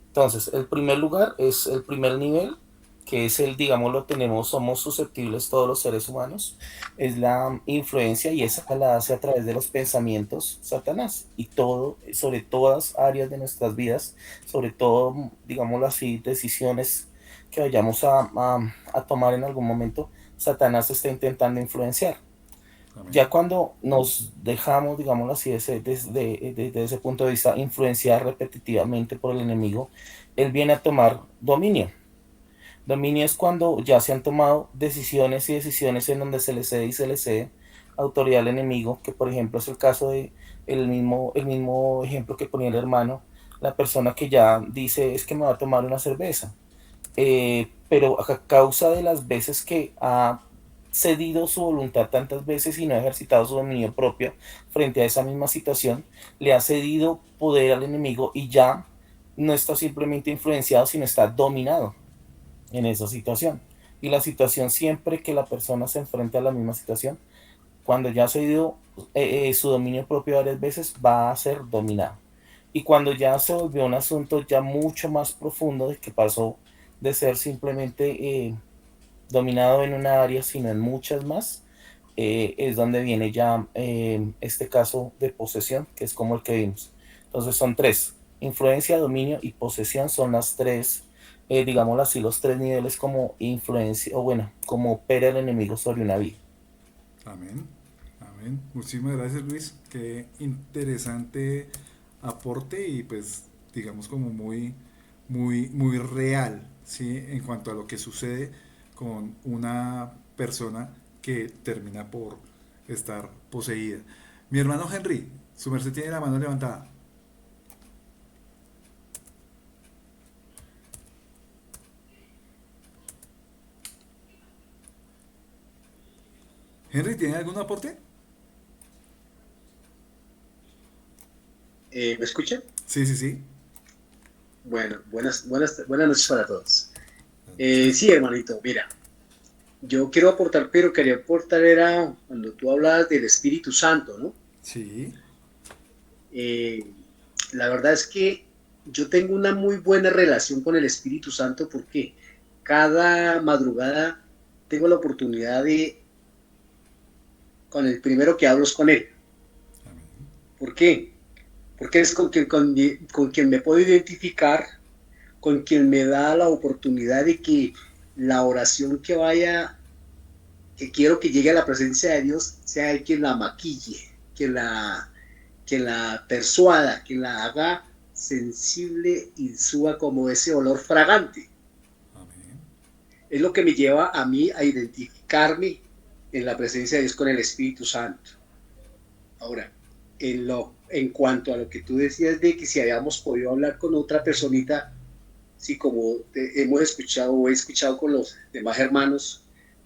Entonces, el primer lugar es el primer nivel, que es el, digamos, lo tenemos, somos susceptibles todos los seres humanos, es la influencia y esa la hace a través de los pensamientos Satanás y todo, sobre todas áreas de nuestras vidas, sobre todo, digamos así, decisiones que vayamos a tomar en algún momento, Satanás está intentando influenciar. Amén. Ya cuando nos dejamos, digámoslo así, desde ese punto de vista, influenciar repetitivamente por el enemigo, él viene a tomar dominio. Dominio es cuando ya se han tomado decisiones y decisiones en donde se le cede y se le cede autoridad al enemigo, que por ejemplo es el caso de el mismo ejemplo que ponía el hermano, la persona que ya dice es que me va a tomar una cerveza, pero a causa de las veces que ha cedido su voluntad tantas veces y no ha ejercitado su dominio propio frente a esa misma situación, le ha cedido poder al enemigo y ya no está simplemente influenciado, sino está dominado en esa situación. Y la situación siempre que la persona se enfrenta a la misma situación, cuando ya ha cedido su dominio propio varias veces, va a ser dominado. Y cuando ya se volvió un asunto ya mucho más profundo de que pasó de ser simplemente dominado en una área, sino en muchas más, es donde viene ya este caso de posesión, que es como el que vimos. Entonces son tres: influencia, dominio y posesión son las tres, digámoslo así, los tres niveles como influencia, o bueno, como opera el enemigo sobre una vida. Amén. Amén. Muchísimas gracias, Luis. Qué interesante aporte y pues digamos como muy real, ¿sí? En cuanto a lo que sucede con una persona que termina por estar poseída. Mi hermano Henry, su merced tiene la mano levantada. Henry, ¿tiene algún aporte? ¿Me escuchan? Sí, sí, sí. Bueno, buenas noches para todos. Sí, hermanito, mira, yo quiero aportar, pero quería aportar era cuando tú hablabas del Espíritu Santo, ¿no? Sí. Eh, la verdad es que yo tengo una muy buena relación con el Espíritu Santo porque cada madrugada tengo la oportunidad con el primero que hablo es con él. Amén. ¿Por qué? Porque es con quien me puedo identificar, con quien me da la oportunidad de que la oración que quiero que llegue a la presencia de Dios, sea él quien la maquille, quien la persuada, quien la haga sensible y suba como ese olor fragante. Amén. Es lo que me lleva a mí a identificarme en la presencia de Dios con el Espíritu Santo. Ahora, en cuanto a lo que tú decías de que si habíamos podido hablar con otra personita, sí, como hemos escuchado o he escuchado con los demás hermanos,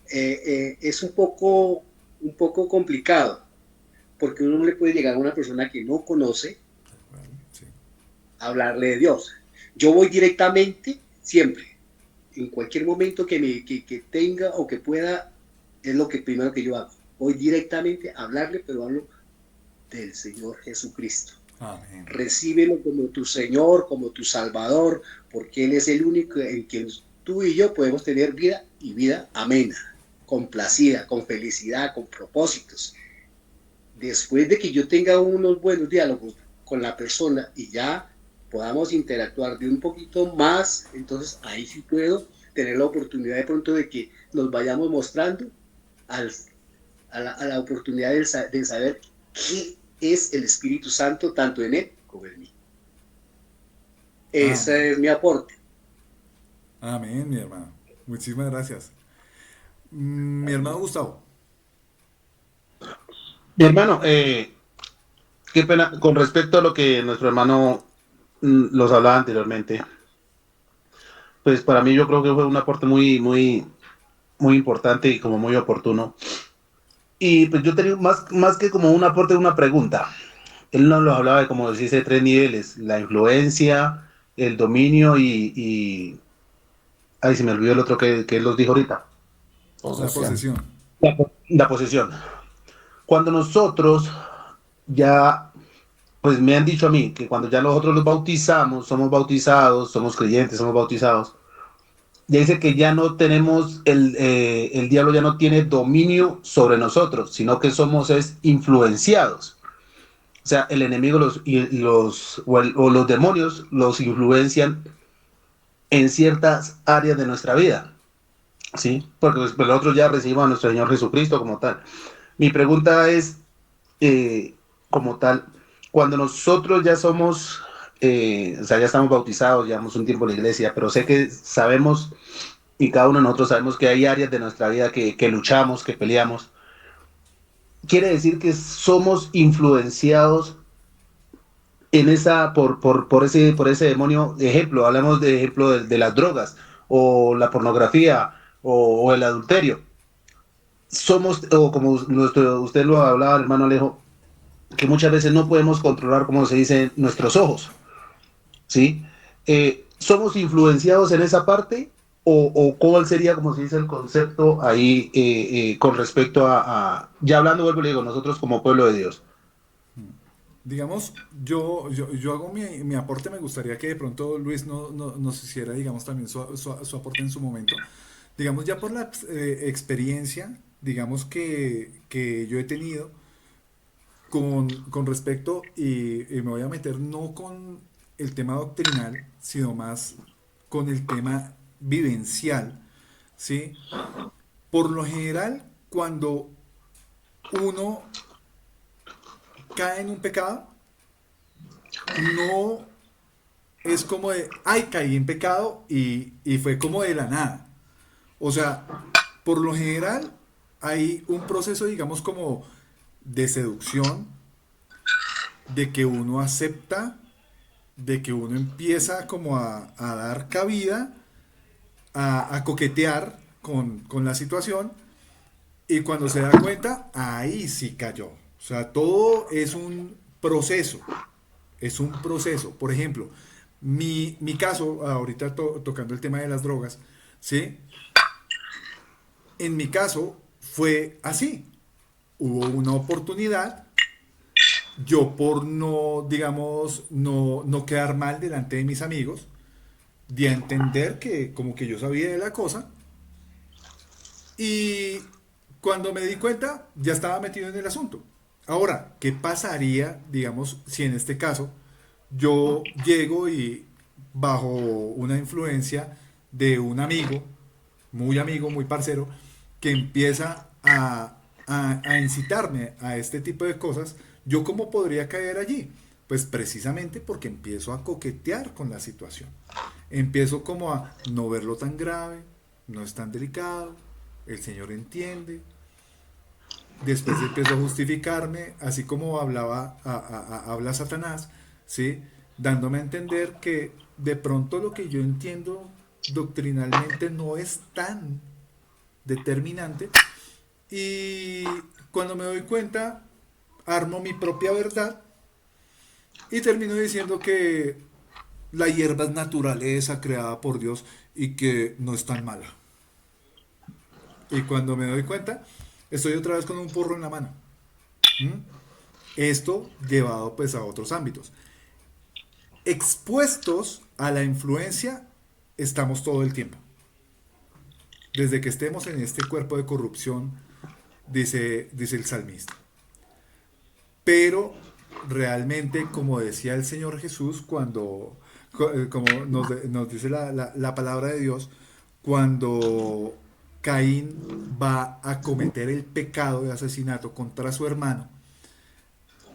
es un poco complicado, porque uno no le puede llegar a una persona que no conoce Bueno, sí. a hablarle de Dios. Yo voy directamente, siempre, en cualquier momento que tenga o que pueda, es lo que primero que yo hago. Voy directamente a hablarle, pero hablo del Señor Jesucristo. Amén. Recíbelo como tu Señor, como tu Salvador, porque Él es el único en quien tú y yo podemos tener vida y vida amena, complacida, con felicidad, con propósitos. Después de que yo tenga unos buenos diálogos con la persona y ya podamos interactuar de un poquito más, entonces ahí sí puedo tener la oportunidad de pronto de que nos vayamos mostrando a la oportunidad de saber qué es el Espíritu Santo, tanto en él como en mí. Ese es mi aporte. Amén, mi hermano. Muchísimas gracias. Mi hermano Gustavo. Mi hermano, qué pena, con respecto a lo que nuestro hermano los hablaba anteriormente, pues para mí yo creo que fue un aporte muy importante y como muy oportuno. Y pues yo tenía más que como un aporte, una pregunta. Él nos lo hablaba de, como decís, de 3 niveles: la influencia, el dominio ay, se me olvidó el otro que él los dijo ahorita. La posesión. La posesión. Cuando nosotros ya, pues me han dicho a mí que cuando ya nosotros los bautizamos, somos bautizados, somos creyentes, somos bautizados, ya dice que ya no tenemos, el diablo ya no tiene dominio sobre nosotros, sino que somos influenciados. O sea, el enemigo o los demonios los influencian en ciertas áreas de nuestra vida, ¿sí? Porque pues, nosotros ya recibimos a nuestro Señor Jesucristo como tal. Mi pregunta es, como tal, cuando nosotros ya somos, o sea, ya estamos bautizados, llevamos un tiempo en la iglesia, pero sé que sabemos, y cada uno de nosotros sabemos que hay áreas de nuestra vida que luchamos, que peleamos. Quiere decir que somos influenciados en por ese demonio. Ejemplo, hablamos de ejemplo de las drogas, o la pornografía, o el adulterio. Somos, o como usted lo hablaba, hermano Alejo, que muchas veces no podemos controlar, como se dice, nuestros ojos, ¿sí? ¿Somos influenciados en esa parte? O cuál sería, como se dice, el concepto ahí, con respecto ya hablando, vuelvo y le digo, nosotros como pueblo de Dios? Digamos, yo hago mi aporte. Me gustaría que de pronto Luis nos hiciera, digamos, también su aporte en su momento. Digamos, ya por la experiencia, digamos, que yo he tenido con respecto, y me voy a meter no con el tema doctrinal, sino más con el tema vivencial, ¿sí? Por lo general, cuando uno cae en un pecado, no es como de, ay, caí en pecado y fue como de la nada. O sea, por lo general hay un proceso, digamos, como de seducción, de que uno acepta, de que uno empieza como a dar cabida, a coquetear con la situación, y cuando se da cuenta, ahí sí cayó. O sea, todo es un proceso. Es un proceso. Por ejemplo, mi caso, ahorita tocando el tema de las drogas, ¿sí? En mi caso fue así. Hubo una oportunidad. Yo, por no, digamos, no quedar mal delante de mis amigos, de entender que como que yo sabía de la cosa, y cuando me di cuenta, ya estaba metido en el asunto. Ahora, ¿qué pasaría, digamos, si en este caso yo llego y bajo una influencia de un amigo, muy parcero, que empieza a incitarme a este tipo de cosas? ¿Yo cómo podría caer allí? Pues precisamente porque empiezo a coquetear con la situación. Empiezo como a no verlo tan grave, no es tan delicado, el Señor entiende. Después empiezo a justificarme, así como habla Satanás, ¿sí? Dándome a entender que de pronto lo que yo entiendo doctrinalmente no es tan determinante, y cuando me doy cuenta, armo mi propia verdad y termino diciendo que la hierba es naturaleza creada por Dios y que no es tan mala. Y cuando me doy cuenta, estoy otra vez con un porro en la mano. ¿Mm? Esto llevado pues a otros ámbitos. Expuestos a la influencia estamos todo el tiempo. Desde que estemos en este cuerpo de corrupción, dice el salmista. Pero realmente, como decía el Señor Jesús, como nos dice la palabra de Dios, cuando Caín va a cometer el pecado de asesinato contra su hermano,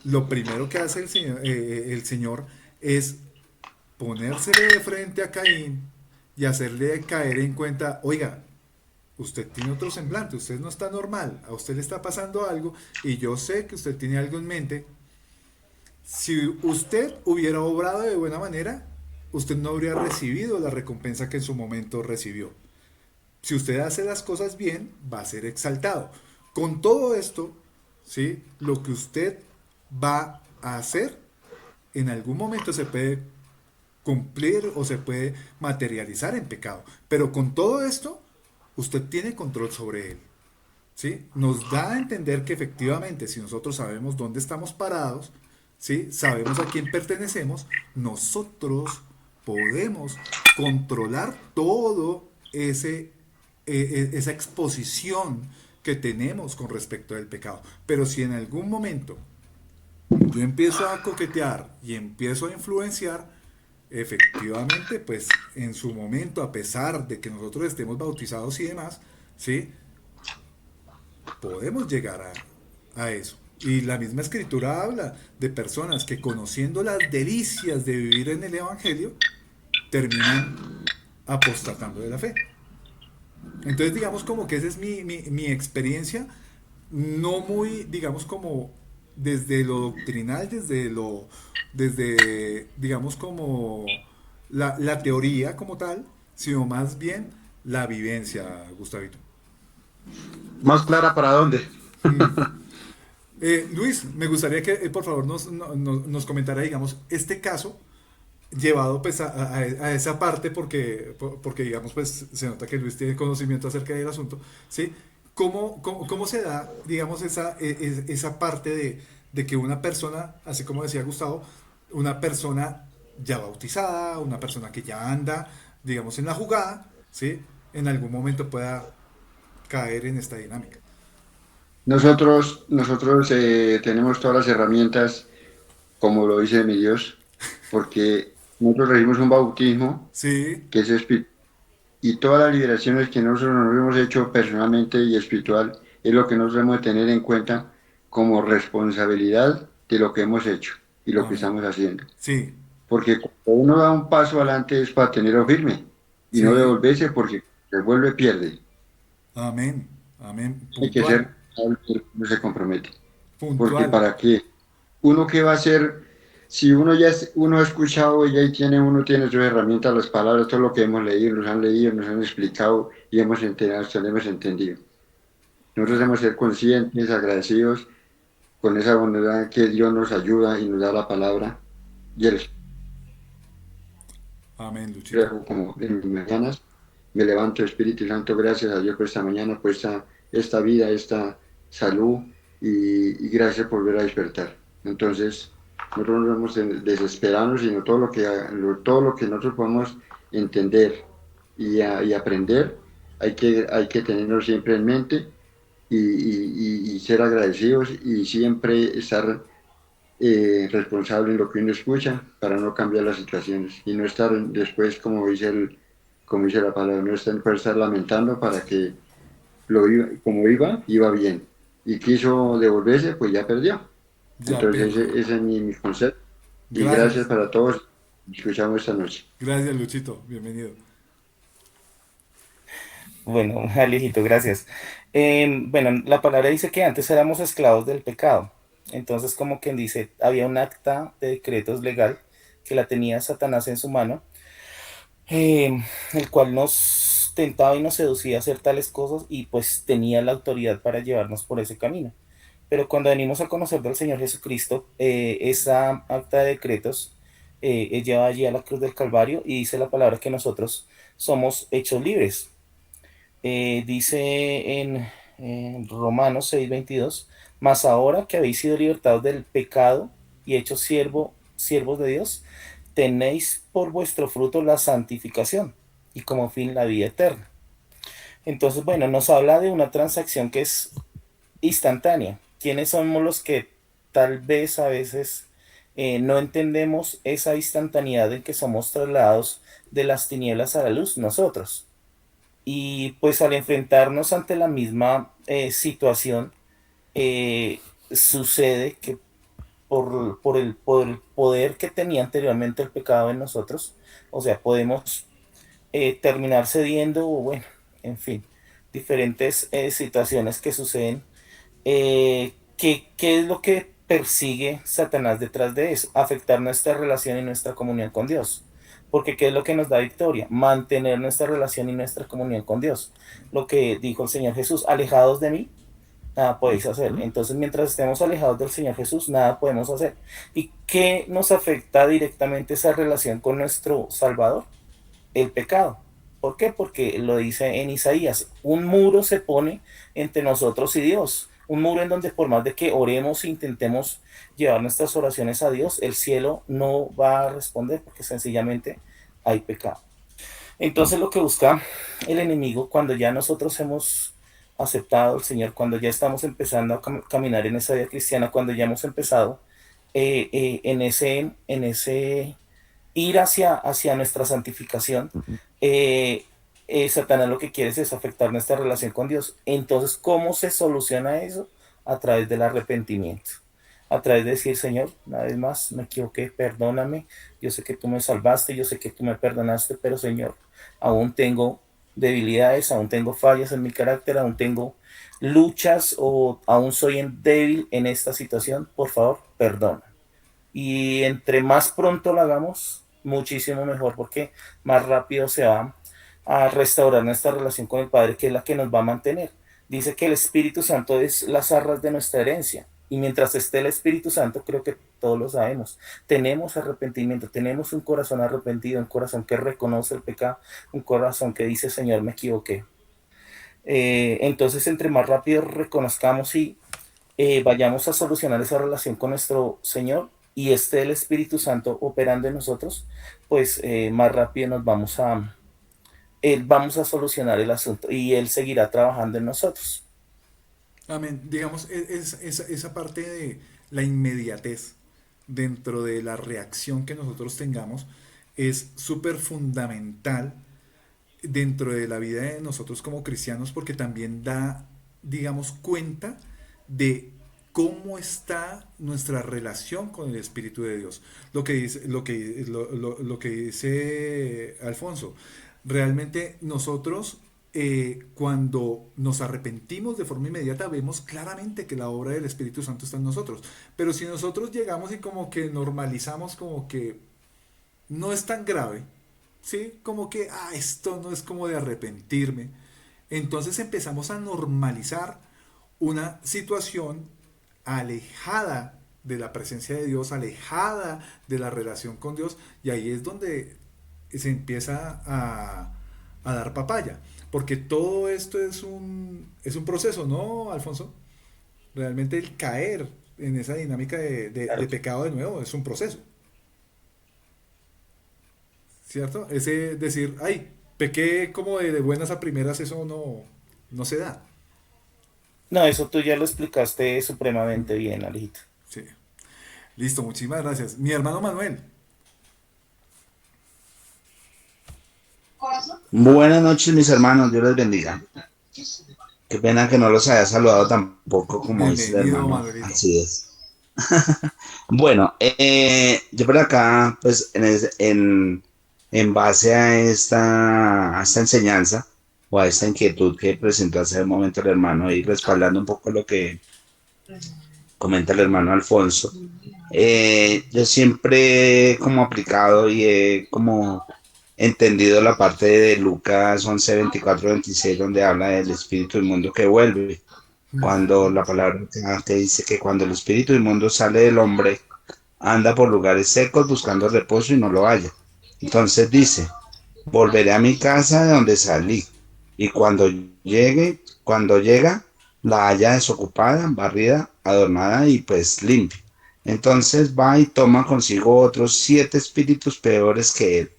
lo primero que hace el Señor es ponérsele de frente a Caín y hacerle caer en cuenta, oiga, usted tiene otro semblante, usted no está normal, a usted le está pasando algo y yo sé que usted tiene algo en mente. Si usted hubiera obrado de buena manera, usted no habría recibido la recompensa que en su momento recibió. Si usted hace las cosas bien, va a ser exaltado. Con todo esto, ¿sí? Lo que usted va a hacer, en algún momento se puede cumplir o se puede materializar en pecado. Pero con todo esto, usted tiene control sobre él. ¿Sí? Nos da a entender que efectivamente, si nosotros sabemos dónde estamos parados, ¿sí? Sabemos a quién pertenecemos, nosotros podemos controlar todo esa exposición que tenemos con respecto al pecado. Pero si en algún momento yo empiezo a coquetear y empiezo a influenciar, efectivamente, pues en su momento, a pesar de que nosotros estemos bautizados y demás, ¿sí? Podemos llegar a eso. Y la misma escritura habla de personas que conociendo las delicias de vivir en el Evangelio, terminan apostatando de la fe. Entonces, digamos como que esa es mi experiencia, no muy, digamos como desde lo doctrinal, digamos como la teoría como tal, sino más bien la vivencia, Gustavito. ¿Más clara para dónde? Luis, me gustaría que por favor nos comentara, digamos, este caso llevado pues a esa parte porque digamos pues se nota que Luis tiene conocimiento acerca del asunto, ¿sí? ¿Cómo se da, digamos, esa parte de que una persona, así como decía Gustavo, una persona ya bautizada, una persona que ya anda, digamos, en la jugada, ¿sí? En algún momento pueda caer en esta dinámica? Nosotros tenemos todas las herramientas, como lo dice mi Dios, porque nosotros recibimos un bautismo Sí, que es espiritual y todas las liberaciones que nosotros nos hemos hecho personalmente y espiritual es lo que nosotros debemos de tener en cuenta como responsabilidad de lo que hemos hecho y lo que amén. estamos haciendo. Sí, Porque cuando uno da un paso adelante es para tenerlo firme y no sí, devolverse porque se vuelve pierde. amén, amén, Hay que puntual, ser algo que no se compromete. Porque puntual. para qué, uno qué va a hacer, si uno uno ha escuchado y ahí uno tiene sus herramientas, las palabras, todo lo que hemos leído, nos han explicado y hemos entendido, hemos entendido. Nosotros debemos ser conscientes, agradecidos con esa bondad que Dios nos ayuda y nos da la palabra. Y el Amén, Luchito. Espíritu, como en mis mañanas, me levanto, Espíritu Santo, gracias a Dios por esta mañana, por esta vida, esta salud y gracias por volver a despertar. Entonces, nosotros no debemos desesperarnos, sino todo lo que nosotros podemos entender y aprender, hay que tenerlo siempre en mente y ser agradecidos y siempre estar responsable en lo que uno escucha para no cambiar las situaciones y no estar después, como dice la palabra, no estar lamentando para que como iba bien y quiso devolverse, pues ya perdió. Ya Entonces perdió. ese es mi concepto y gracias Gracias. para todos. Escuchamos esta noche. Gracias, Luchito. Bienvenido. Bueno, Alejito, gracias. Bueno, la palabra dice que antes éramos esclavos del pecado. Entonces, como quien dice, había un acta de decretos legal que la tenía Satanás en su mano, el cual nos tentaba y nos seducía a hacer tales cosas y pues tenía la autoridad para llevarnos por ese camino. Pero cuando venimos a conocer del Señor Jesucristo, esa acta de decretos es llevada allí a la cruz del Calvario y dice la palabra que nosotros somos hechos libres. Dice Romanos 6:22, mas ahora que habéis sido libertados del pecado y hechos siervos de Dios, tenéis por vuestro fruto la santificación y como fin la vida eterna. Entonces, bueno, nos habla de una transacción que es instantánea. ¿Quiénes somos los que tal vez a veces no entendemos esa instantaneidad en que somos trasladados de las tinieblas a la luz? Nosotros. Y pues al enfrentarnos ante la misma situación, sucede que por el poder que tenía anteriormente el pecado en nosotros, o sea, podemos terminar cediendo, o bueno, en fin, diferentes situaciones que suceden. ¿Qué es lo que persigue Satanás detrás de eso? Afectar nuestra relación y nuestra comunión con Dios. Porque ¿qué es lo que nos da victoria? Mantener nuestra relación y nuestra comunión con Dios. Lo que dijo el Señor Jesús, alejados de mí, nada podéis hacer. Entonces, mientras estemos alejados del Señor Jesús, nada podemos hacer. ¿Y qué nos afecta directamente esa relación con nuestro Salvador? El pecado. ¿Por qué? Porque lo dice en Isaías, un muro se pone entre nosotros y Dios. Un muro en donde por más de que oremos e intentemos llevar nuestras oraciones a Dios, el cielo no va a responder porque sencillamente hay pecado. Entonces lo que busca el enemigo cuando ya nosotros hemos aceptado al Señor, cuando ya estamos empezando a caminar en esa vida cristiana, cuando ya hemos empezado en ese ir hacia nuestra santificación, Satanás lo que quiere es afectar nuestra relación con Dios. Entonces, ¿cómo se soluciona eso? A través del arrepentimiento. A través de decir, Señor, una vez más, me equivoqué, perdóname. Yo sé que tú me salvaste, yo sé que tú me perdonaste, pero Señor, aún tengo debilidades, aún tengo fallas en mi carácter, aún tengo luchas o aún soy débil en esta situación. Por favor, perdona. Y entre más pronto lo hagamos, muchísimo mejor, porque más rápido se va a restaurar nuestra relación con el Padre, que es la que nos va a mantener. Dice que el Espíritu Santo es las arras de nuestra herencia. Y mientras esté el Espíritu Santo, creo que todos lo sabemos, tenemos arrepentimiento, tenemos un corazón arrepentido, un corazón que reconoce el pecado, un corazón que dice, Señor, me equivoqué. Entonces, entre más rápido reconozcamos y vayamos a solucionar esa relación con nuestro Señor y esté el Espíritu Santo operando en nosotros, pues más rápido nos vamos a solucionar el asunto y Él seguirá trabajando en nosotros. Amén. Digamos, esa parte de la inmediatez dentro de la reacción que nosotros tengamos es súper fundamental dentro de la vida de nosotros como cristianos porque también da, digamos, cuenta de cómo está nuestra relación con el Espíritu de Dios. Lo que dice Alfonso, realmente nosotros cuando nos arrepentimos de forma inmediata vemos claramente que la obra del Espíritu Santo está en nosotros. Pero si nosotros llegamos y como que normalizamos como que no es tan grave, ¿sí? Como que, esto no es como de arrepentirme. Entonces empezamos a normalizar una situación alejada de la presencia de Dios, alejada de la relación con Dios, y ahí es donde se empieza a dar papaya. Porque todo esto es un proceso, ¿no, Alfonso? Realmente el caer en esa dinámica de pecado de nuevo es un proceso. ¿Cierto? Ese decir, pequé como de buenas a primeras, eso no se da. No, eso tú ya lo explicaste supremamente bien, Alejito. Sí. Listo, muchísimas gracias. Mi hermano Manuel. Buenas noches, mis hermanos, Dios les bendiga. Qué pena que no los haya saludado tampoco como dice el hermano. Manuelito. Así es. Bueno, yo por acá, pues en base a esta enseñanza o a esta inquietud que presentó hace un momento el hermano y respaldando un poco lo que comenta el hermano Alfonso, yo siempre como aplicado y he como entendido la parte de Lucas 11, 24, 26, donde habla del espíritu inmundo que vuelve. Cuando la palabra que dice que cuando el espíritu inmundo sale del hombre, anda por lugares secos buscando reposo y no lo halla. Entonces dice, volveré a mi casa de donde salí. Y cuando llega, la halla desocupada, barrida, adornada y pues limpia. Entonces va y toma consigo otros 7 espíritus peores que él,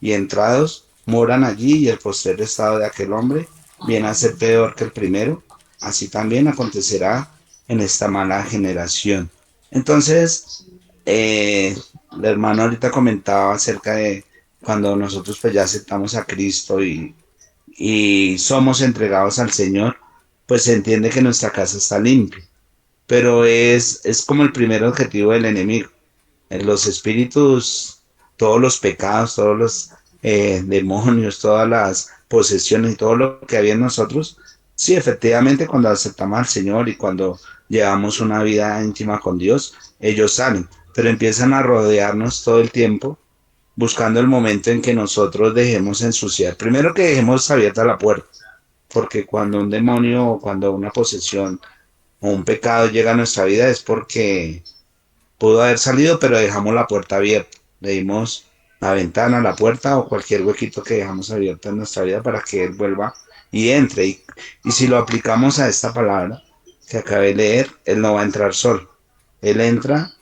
y entrados moran allí, y el postrer estado de aquel hombre viene a ser peor que el primero. Así también acontecerá en esta mala generación. Entonces, el hermano ahorita comentaba acerca de cuando nosotros pues ya aceptamos a Cristo y somos entregados al Señor, pues se entiende que nuestra casa está limpia, pero es como el primer objetivo del enemigo. Los espíritus, todos los pecados, todos los demonios, todas las posesiones y todo lo que había en nosotros, sí, efectivamente, cuando aceptamos al Señor y cuando llevamos una vida íntima con Dios, ellos salen, pero empiezan a rodearnos todo el tiempo, buscando el momento en que nosotros dejemos ensuciar. Primero que dejemos abierta la puerta, porque cuando un demonio o cuando una posesión o un pecado llega a nuestra vida es porque pudo haber salido, pero dejamos la puerta abierta. Le dimos la ventana, la puerta o cualquier huequito que dejamos abierto en nuestra vida para que Él vuelva y entre. Y si lo aplicamos a esta palabra que acabé de leer, Él no va a entrar solo. Él entra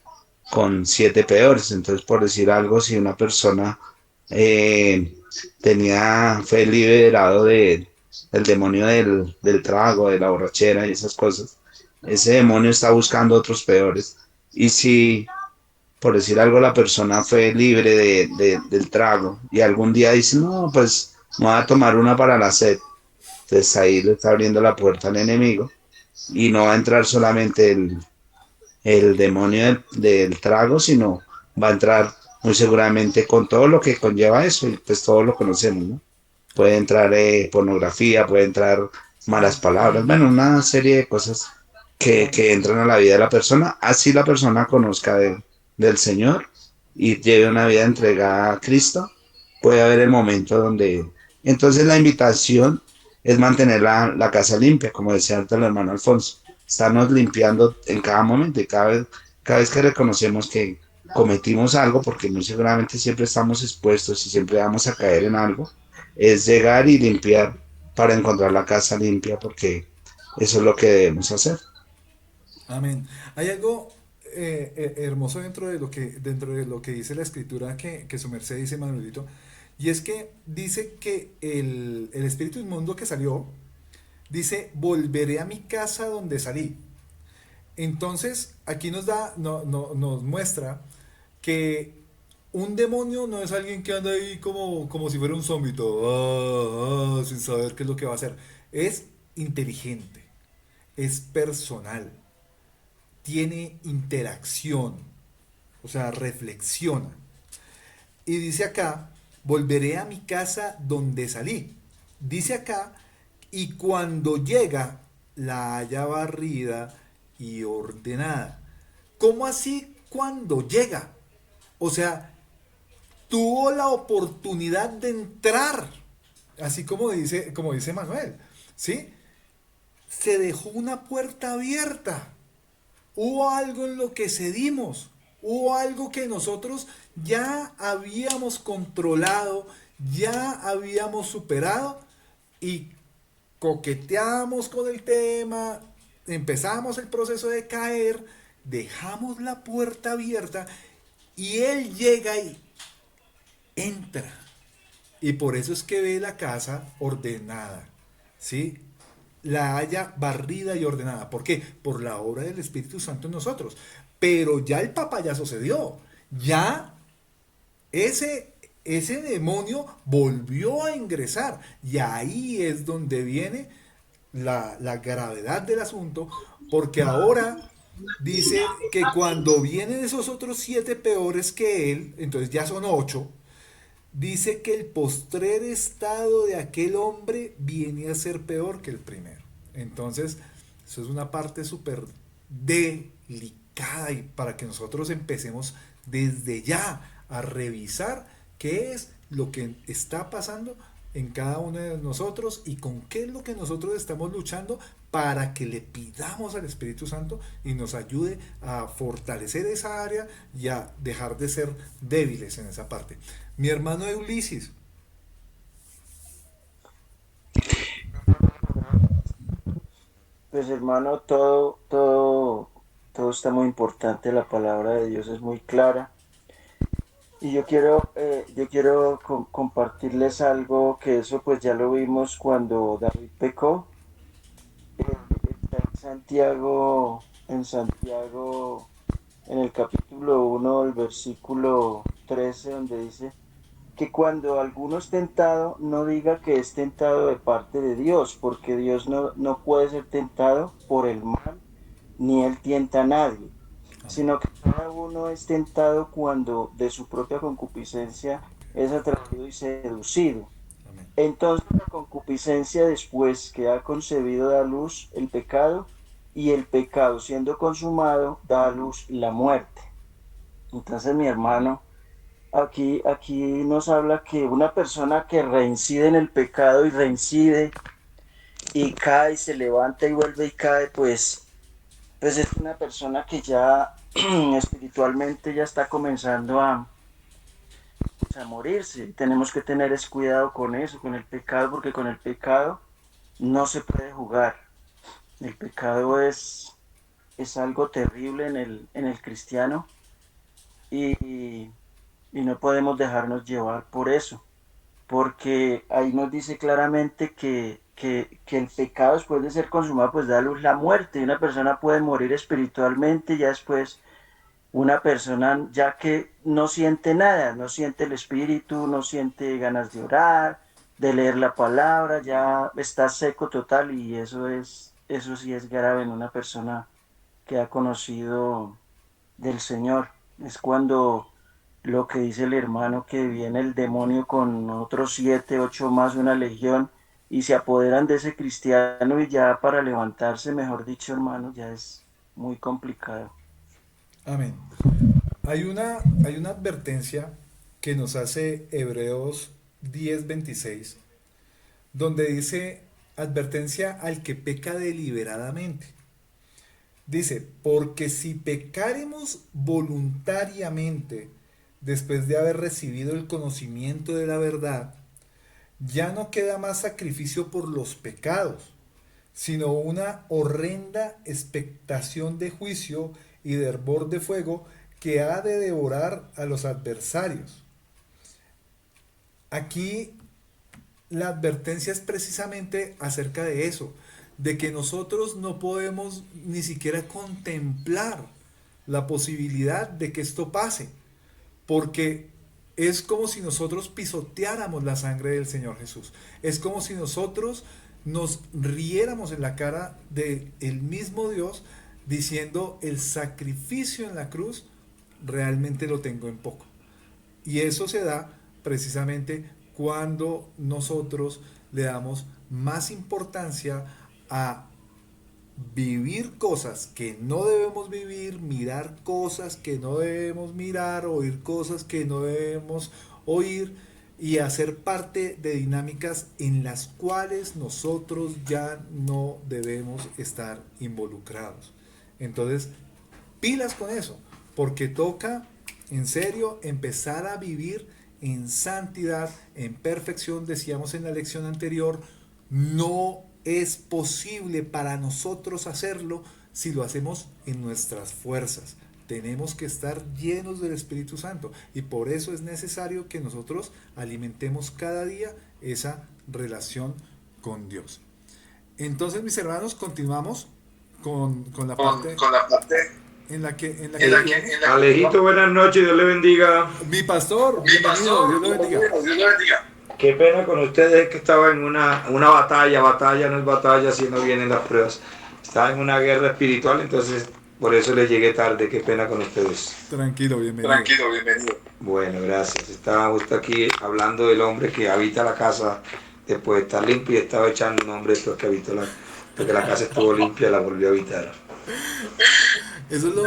con 7 peores. Entonces, por decir algo, si una persona eh, fue liberado del demonio del trago, de la borrachera y esas cosas, ese demonio está buscando otros peores. Y si, por decir algo, la persona fue libre del trago y algún día dice, no, pues me voy a tomar una para la sed, entonces ahí le está abriendo la puerta al enemigo y no va a entrar solamente el demonio del trago, sino va a entrar muy seguramente con todo lo que conlleva eso, y pues todos lo conocemos, ¿no? Puede entrar pornografía, puede entrar malas palabras, bueno, una serie de cosas que entran a la vida de la persona, así la persona conozca del Señor y lleve una vida entregada a Cristo, puede haber el momento donde... Entonces la invitación es mantener la casa limpia, como decía antes el hermano Alfonso, estarnos limpiando en cada momento y cada vez que reconocemos que cometimos algo, porque muy seguramente siempre estamos expuestos y siempre vamos a caer en algo, es llegar y limpiar para encontrar la casa limpia, porque eso es lo que debemos hacer. Amén. Hay algo hermoso dentro de lo que dice la escritura que su merced dice, Manuelito, y es que dice que el espíritu inmundo que salió, dice, volveré a mi casa donde salí. Entonces, aquí nos muestra que un demonio no es alguien que anda ahí como si fuera un zombie, todo, sin saber qué es lo que va a hacer. Es inteligente, es personal, tiene interacción, o sea, reflexiona. Y dice acá, volveré a mi casa donde salí. Dice acá, y cuando llega, la haya barrida y ordenada. ¿Cómo así cuando llega? O sea, tuvo la oportunidad de entrar, así como dice Manuel, ¿sí? Se dejó una puerta abierta. Hubo algo en lo que cedimos, hubo algo que nosotros ya habíamos controlado, ya habíamos superado y coqueteamos con el tema, empezamos el proceso de caer, dejamos la puerta abierta y él llega y entra. Y por eso es que ve la casa ordenada, ¿sí? La haya barrida y ordenada. ¿Por qué? Por la obra del Espíritu Santo en nosotros. Pero ya el papayazo se dio. Ya ese demonio volvió a ingresar. Y ahí es donde viene la gravedad del asunto. Porque ahora dice que cuando vienen esos otros 7 peores que él, entonces ya son 8. Dice que el postrer estado de aquel hombre viene a ser peor que el primero. Entonces, eso es una parte súper delicada y para que nosotros empecemos desde ya a revisar qué es lo que está pasando en cada uno de nosotros y con qué es lo que nosotros estamos luchando para que le pidamos al Espíritu Santo y nos ayude a fortalecer esa área y a dejar de ser débiles en esa parte. Mi hermano Ulises. Pues hermano, todo está muy importante, la palabra de Dios es muy clara. Y yo quiero compartirles algo que eso pues ya lo vimos cuando David pecó. Está en Santiago, en el capítulo 1, el versículo 13, donde dice que cuando alguno es tentado, no diga que es tentado de parte de Dios, porque Dios no puede ser tentado por el mal, ni él tienta a nadie, sino que cada uno es tentado cuando de su propia concupiscencia es atraído y seducido. Entonces la concupiscencia, después que ha concebido, da a luz el pecado, y el pecado siendo consumado da a luz la muerte. Entonces mi hermano, aquí nos habla que una persona que reincide en el pecado y reincide y cae y se levanta y vuelve y cae, pues es una persona que ya espiritualmente ya está comenzando a morirse. Tenemos que tener cuidado con eso, con el pecado, porque con el pecado no se puede jugar. El pecado es algo terrible en el cristiano, y no podemos dejarnos llevar por eso, porque ahí nos dice claramente que el pecado, después de ser consumado, pues da a luz la muerte, y una persona puede morir espiritualmente. Ya después una persona ya que no siente nada, no siente el espíritu, no siente ganas de orar, de leer la palabra, ya está seco total, y eso sí es grave en una persona que ha conocido del Señor. Es cuando lo que dice el hermano, que viene el demonio con otros 7, 8 más, una legión, y se apoderan de ese cristiano, y ya para levantarse, mejor dicho, hermano, ya es muy complicado. Amén. Hay una advertencia que nos hace Hebreos 10:26, donde dice: advertencia al que peca deliberadamente. Dice: porque si pecáremos voluntariamente después de haber recibido el conocimiento de la verdad, ya no queda más sacrificio por los pecados, sino una horrenda expectación de juicio y de hervor de fuego que ha de devorar a los adversarios. Aquí la advertencia es precisamente acerca de eso, de que nosotros no podemos ni siquiera contemplar la posibilidad de que esto pase, porque es como si nosotros pisoteáramos la sangre del Señor Jesús. Es como si nosotros nos riéramos en la cara del mismo Dios, diciendo: el sacrificio en la cruz realmente lo tengo en poco. Y eso se da precisamente cuando nosotros le damos más importancia a vivir cosas que no debemos vivir, mirar cosas que no debemos mirar, oír cosas que no debemos oír, y hacer parte de dinámicas en las cuales nosotros ya no debemos estar involucrados. Entonces, pilas con eso, porque toca en serio empezar a vivir en santidad, en perfección. Decíamos en la lección anterior, no es posible para nosotros hacerlo si lo hacemos en nuestras fuerzas. Tenemos que estar llenos del Espíritu Santo, y por eso es necesario que nosotros alimentemos cada día esa relación con Dios. Entonces, mis hermanos, continuamos con la parte en la que Alejito, buenas noches, Dios le bendiga. Mi pastor, bienvenido, Dios lo bendiga. Qué pena con ustedes, que estaba en una batalla no es batalla, sino vienen las pruebas. Estaba en una guerra espiritual, entonces por eso les llegué tarde. Qué pena con ustedes. Tranquilo, bienvenido. Bueno, gracias. Estaba justo aquí hablando del hombre que habita la casa después de estar limpio, y estaba echando un hombre después que habitó porque la casa estuvo limpia, la volvió a habitar. Eso es lo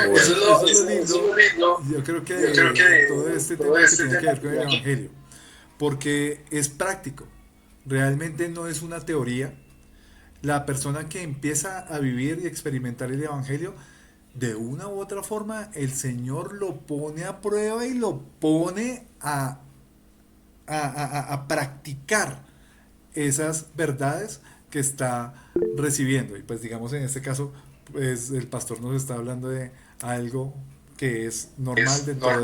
lindo. Yo creo que todo este tema que tiene que ver con el Evangelio, porque es práctico, realmente no es una teoría. La persona que empieza a vivir y experimentar el Evangelio, de una u otra forma, el Señor lo pone a prueba y lo pone a practicar esas verdades que está recibiendo. Y pues digamos en este caso, pues el pastor nos está hablando de algo que es normal dentro de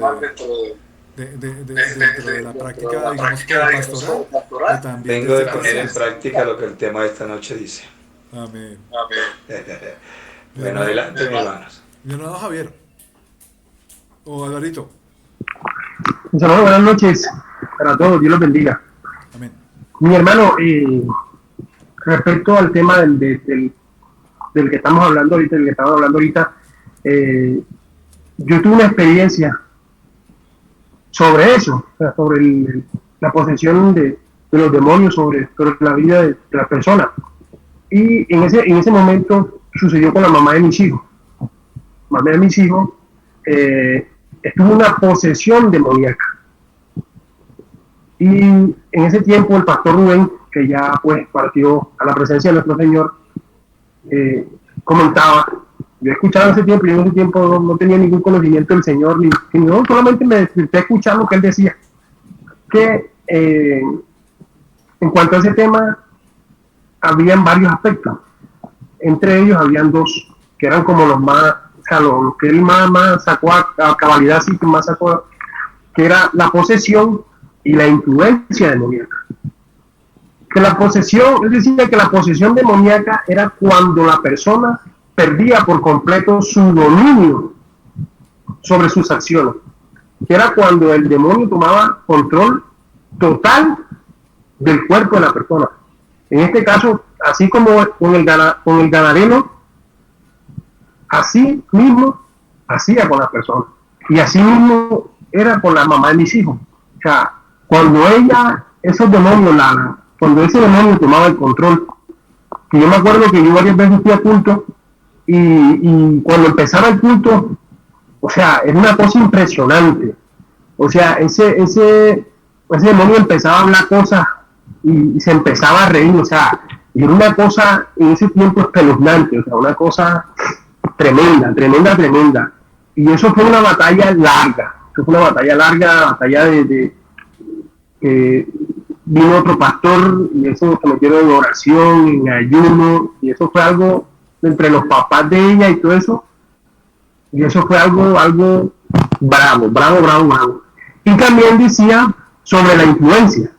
la práctica, digamos, que pastoral, pero también Vengo de desde poner en personas. práctica lo que el tema de esta noche dice. Amén. Bueno, adelante, mis hermanos. Mi hermano Javier. O Alvarito. Un saludo, buenas noches para todos, Dios los bendiga. Amén. Mi hermano, respecto al tema del que estamos hablando ahorita, yo tuve una experiencia sobre eso, o sea, sobre la posesión de los demonios sobre la vida de la persona. Y en ese momento sucedió con la mamá de mis hijos. Mamá de mis hijos estuvo una posesión demoníaca. Y en ese tiempo el pastor Rubén, que ya pues partió a la presencia de nuestro Señor, comentaba, yo escuchaba ese tiempo, y en ese tiempo no tenía ningún conocimiento del Señor, ni no, solamente me desperté a escuchar lo que él decía, que en cuanto a ese tema, habían varios aspectos. Entre ellos habían dos, que eran como los más, o sea, lo que él más sacó a cabalidad, sí, que más sacó, que era la posesión y la influencia demoníaca. Que la posesión, él decía que la posesión demoníaca era cuando la persona perdía por completo su dominio sobre sus acciones. Que era cuando el demonio tomaba control total del cuerpo de la persona. En este caso, así como con el gadareno, así mismo hacía con la persona. Y así mismo era con la mamá de mis hijos. O sea, cuando cuando ese demonio tomaba el control, que yo me acuerdo que yo varias veces fui a culto, y cuando empezaba el culto, o sea, era una cosa impresionante. O sea, ese demonio empezaba a hablar cosas y se empezaba a reír, o sea, y era una cosa en ese tiempo espeluznante, o sea, una cosa tremenda. Y eso fue una batalla larga, batalla de vino otro pastor y eso se metieron en oración, en ayuno, y eso fue algo entre los papás de ella y todo eso, y eso fue algo bravo. Y también decía sobre la influencia,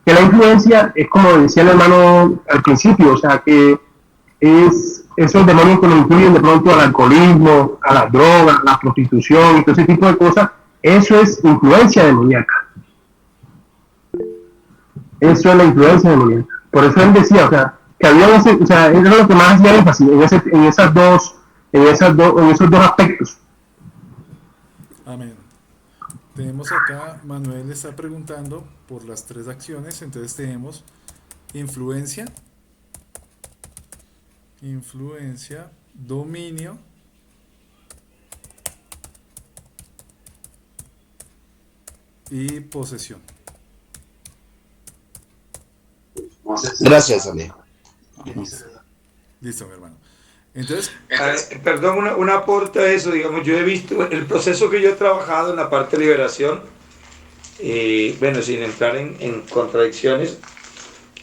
que la influencia es como decía el hermano al principio, o sea, que es esos demonios que nos influyen de pronto al alcoholismo, a las drogas, a la prostitución y todo ese tipo de cosas, eso es influencia demoníaca. Eso es la influencia demoníaca. Por eso él decía, o sea, que había eso es lo que más hacía énfasis en esos dos aspectos. Amén. Tenemos acá, Manuel está preguntando por las 3 acciones, entonces tenemos influencia, dominio y posesión. Gracias, amigo. Listo, mi hermano. Entonces, perdón, un aporte a eso, digamos, yo he visto el proceso que yo he trabajado en la parte de liberación, bueno, sin entrar en contradicciones,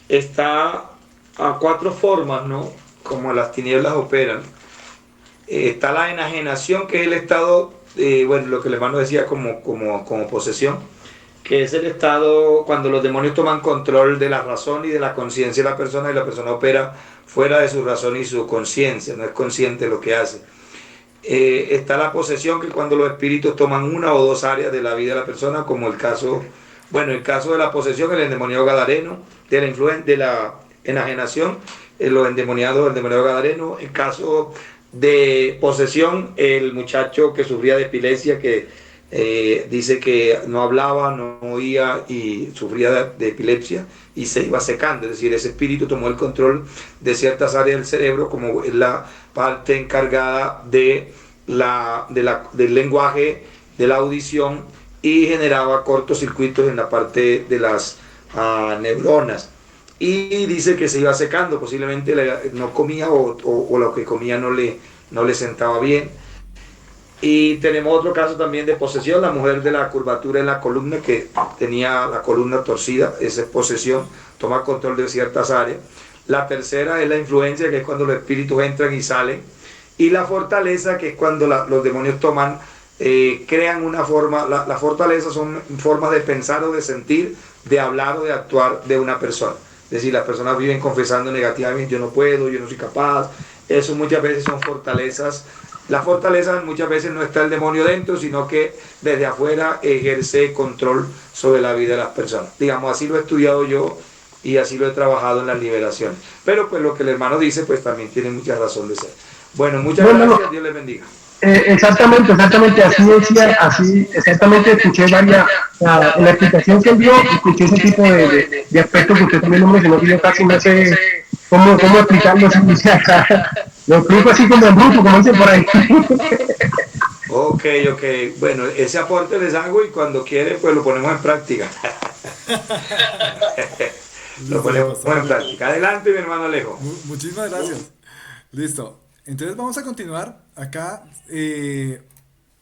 está a 4 formas, ¿no? Como las tinieblas operan. Está la enajenación, que es el estado, bueno, lo que el hermano decía como posesión, que es el estado cuando los demonios toman control de la razón y de la conciencia de la persona, y la persona opera fuera de su razón y su conciencia, no es consciente de lo que hace. Está la posesión, que cuando los espíritus toman 1 o 2 áreas de la vida de la persona, como el caso de la posesión, el endemoniado gadareno, de la enajenación, los endemoniados, el endemoniado gadareno. En caso de posesión, el muchacho que sufría de epilepsia, que dice que no hablaba, no oía y sufría de epilepsia y se iba secando, es decir, ese espíritu tomó el control de ciertas áreas del cerebro, como es la parte encargada del lenguaje, de la audición, y generaba cortocircuitos en la parte de las neuronas, y dice que se iba secando, posiblemente no comía o lo que comía no le sentaba bien. Y tenemos otro caso también de posesión, la mujer de la curvatura en la columna, que tenía la columna torcida, esa es posesión, toma control de ciertas áreas. La tercera es la influencia, que es cuando los espíritus entran y salen. Y la fortaleza, que es cuando los demonios toman, crean una forma. La fortaleza son formas de pensar o de sentir, de hablar o de actuar de una persona. Es decir, las personas viven confesando negativamente: yo no puedo, yo no soy capaz. Eso muchas veces son fortalezas. La fortaleza muchas veces no está el demonio dentro, sino que desde afuera ejerce control sobre la vida de las personas. Digamos, así lo he estudiado yo y así lo he trabajado en las liberaciones. Pero pues lo que el hermano dice, pues también tiene mucha razón de ser. Bueno, muchas gracias, Dios les bendiga. Exactamente, así decía, así, exactamente, escuché varias, en la explicación que él dio, escuché ese tipo de aspectos que usted también no mencionó, que yo casi no sé cómo explicarlo, lo explico así como en bruto, como dicen por ahí. Ok, bueno, ese aporte les hago y cuando quieren, pues lo ponemos en práctica. Lo ponemos en práctica. Adelante, mi hermano Alejo. Muchísimas gracias. Listo. Entonces vamos a continuar acá.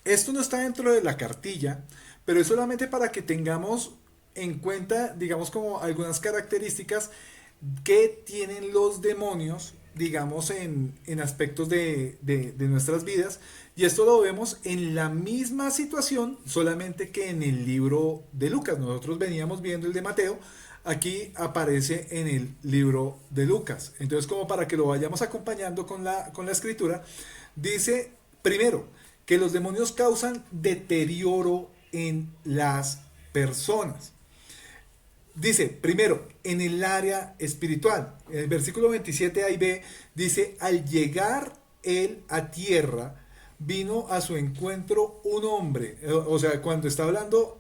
Esto no está dentro de la cartilla, pero es solamente para que tengamos en cuenta, digamos, como algunas características que tienen los demonios, digamos, en aspectos de nuestras vidas. Y esto lo vemos en la misma situación, solamente que en el libro de Lucas. Nosotros veníamos viendo el de Mateo. Aquí aparece en el libro de Lucas. Entonces, como para que lo vayamos acompañando con la escritura, dice primero que los demonios causan deterioro en las personas. Dice, primero, en el área espiritual. En el versículo 27 A y B dice: al llegar él a tierra, vino a su encuentro un hombre. O sea, cuando está hablando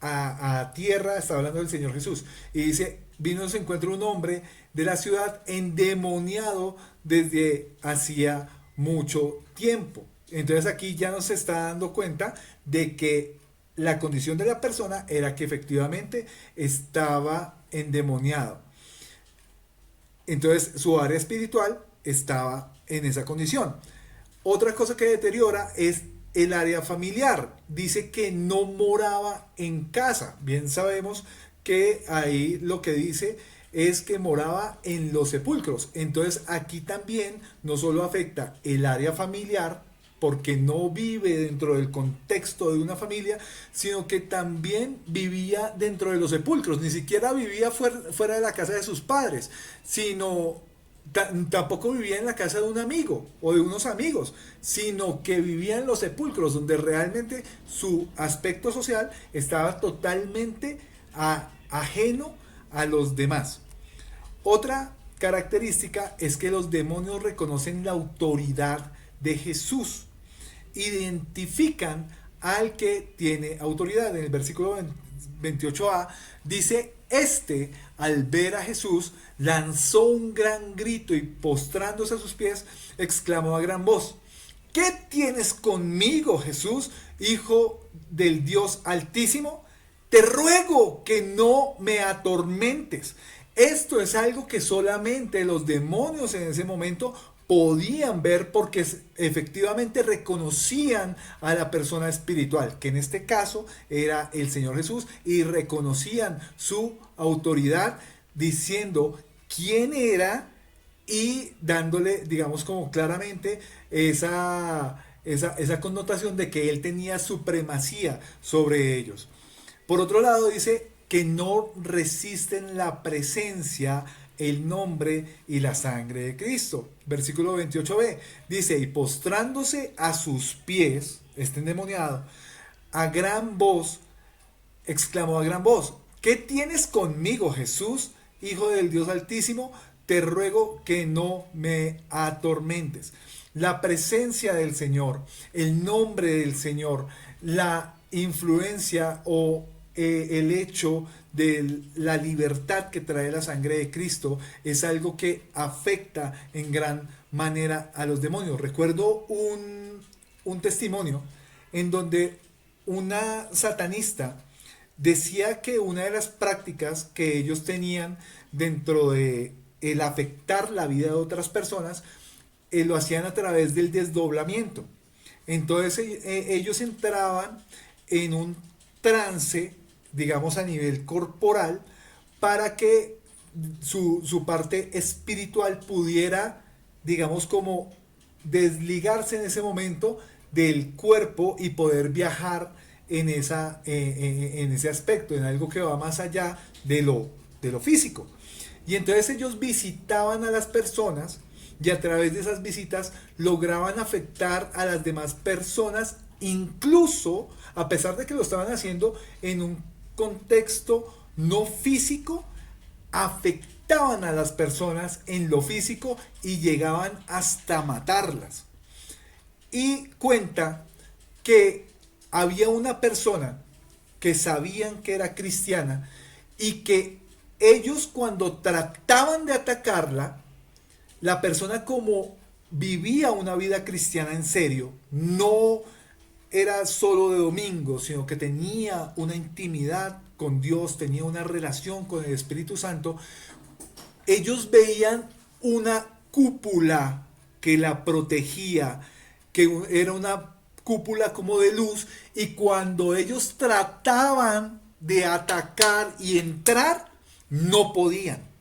a tierra, está hablando del Señor Jesús. Y dice, vino a su encuentro un hombre de la ciudad endemoniado desde hacía mucho tiempo. Entonces aquí ya nos está dando cuenta de que la condición de la persona era que efectivamente estaba endemoniado. Entonces su área espiritual estaba en esa condición. Otra cosa que deteriora es el área familiar. Dice que no moraba en casa. Bien sabemos que ahí lo que dice es que moraba en los sepulcros. Entonces aquí también no solo afecta el área familiar, porque no vive dentro del contexto de una familia, sino que también vivía dentro de los sepulcros. Ni siquiera vivía fuera de la casa de sus padres, sino tampoco vivía en la casa de un amigo o de unos amigos, sino que vivía en los sepulcros, donde realmente su aspecto social estaba totalmente ajeno a los demás. Otra característica es que los demonios reconocen la autoridad de Jesús, identifican al que tiene autoridad. En el versículo 28a dice: este, al ver a Jesús, lanzó un gran grito y postrándose a sus pies, exclamó a gran voz: ¿qué tienes conmigo, Jesús, Hijo del Dios Altísimo? Te ruego que no me atormentes. Esto es algo que solamente los demonios en ese momento podían ver, porque efectivamente reconocían a la persona espiritual, que en este caso era el Señor Jesús, y reconocían su autoridad diciendo quién era y dándole, digamos, como claramente esa connotación de que él tenía supremacía sobre ellos. Por otro lado, dice que no resisten la presencia, el nombre y la sangre de Cristo. Versículo 28b dice: y postrándose a sus pies, este endemoniado, a gran voz, exclamó a gran voz: ¿qué tienes conmigo, Jesús, Hijo del Dios Altísimo? Te ruego que no me atormentes. La presencia del Señor, el nombre del Señor, la influencia o el hecho de la libertad que trae la sangre de Cristo es algo que afecta en gran manera a los demonios. Recuerdo un testimonio en donde una satanista decía que una de las prácticas que ellos tenían dentro de el afectar la vida de otras personas, lo hacían a través del desdoblamiento. Entonces ellos entraban en un trance, digamos, a nivel corporal, para que su parte espiritual pudiera, digamos, como desligarse en ese momento del cuerpo y poder viajar en ese aspecto, en algo que va más allá de lo físico. Y entonces ellos visitaban a las personas y a través de esas visitas lograban afectar a las demás personas, incluso a pesar de que lo estaban haciendo en un contexto no físico, afectaban a las personas en lo físico y llegaban hasta matarlas. Y cuenta que había una persona que sabían que era cristiana y que ellos, cuando trataban de atacarla, la persona, como vivía una vida cristiana en serio, no era solo de domingo, sino que tenía una intimidad con Dios, tenía una relación con el Espíritu Santo, ellos veían una cúpula que la protegía, que era una cúpula como de luz, y cuando ellos trataban de atacar y entrar, no podían.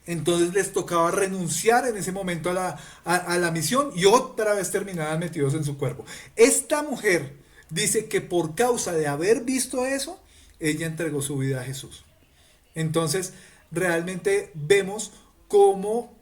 Entonces les tocaba renunciar en ese momento a la misión y otra vez terminaban metidos en su cuerpo. Esta mujer dice que por causa de haber visto eso, ella entregó su vida a Jesús. Entonces realmente vemos cómo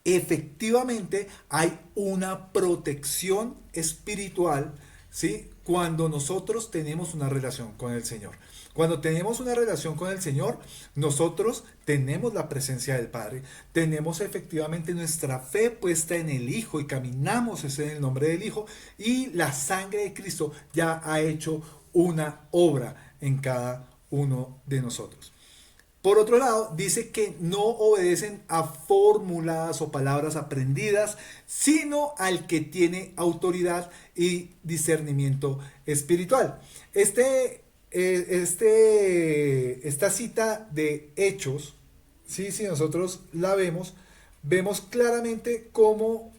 efectivamente hay una protección espiritual, ¿sí?, cuando nosotros tenemos una relación con el Señor. Cuando tenemos una relación con el Señor, nosotros tenemos la presencia del Padre, tenemos efectivamente nuestra fe puesta en el Hijo y caminamos en el nombre del Hijo, y la sangre de Cristo ya ha hecho una obra en cada uno de nosotros. Por otro lado, dice que no obedecen a fórmulas o palabras aprendidas, sino al que tiene autoridad y discernimiento espiritual. Esta cita de Hechos, ¿sí?, si nosotros la vemos claramente cómo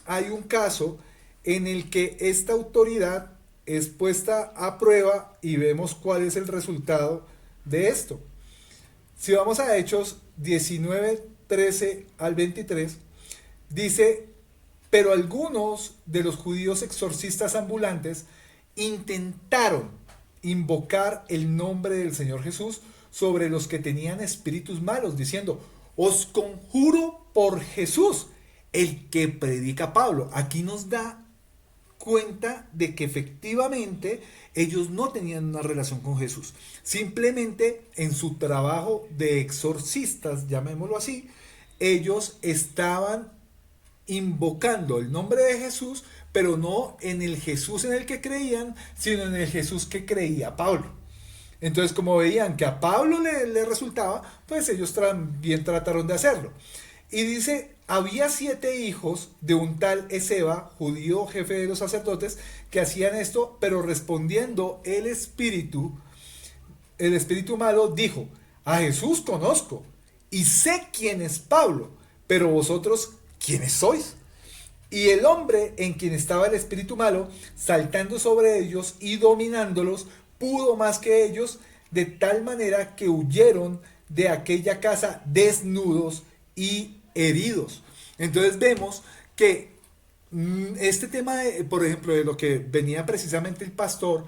hay un caso en el que esta autoridad es puesta a prueba y vemos cuál es el resultado de esto. Si vamos a Hechos 19, 13 al 23, dice: pero algunos de los judíos exorcistas ambulantes intentaron invocar el nombre del Señor Jesús sobre los que tenían espíritus malos, diciendo: os conjuro por Jesús, el que predica Pablo. Aquí nos da cuenta de que efectivamente ellos no tenían una relación con Jesús. Simplemente en su trabajo de exorcistas, llamémoslo así, ellos estaban invocando el nombre de Jesús, pero no en el Jesús en el que creían, sino en el Jesús que creía Pablo. Entonces, como veían que a Pablo le resultaba, pues ellos también trataron de hacerlo. Y dice: había 7 hijos de un tal Esceva, judío jefe de los sacerdotes, que hacían esto, pero respondiendo el espíritu malo dijo: a Jesús conozco y sé quién es Pablo, pero vosotros, ¿quiénes sois? Y el hombre en quien estaba el espíritu malo, saltando sobre ellos y dominándolos, pudo más que ellos, de tal manera que huyeron de aquella casa desnudos y heridos. Entonces vemos que este tema, por ejemplo, de lo que venía precisamente el pastor,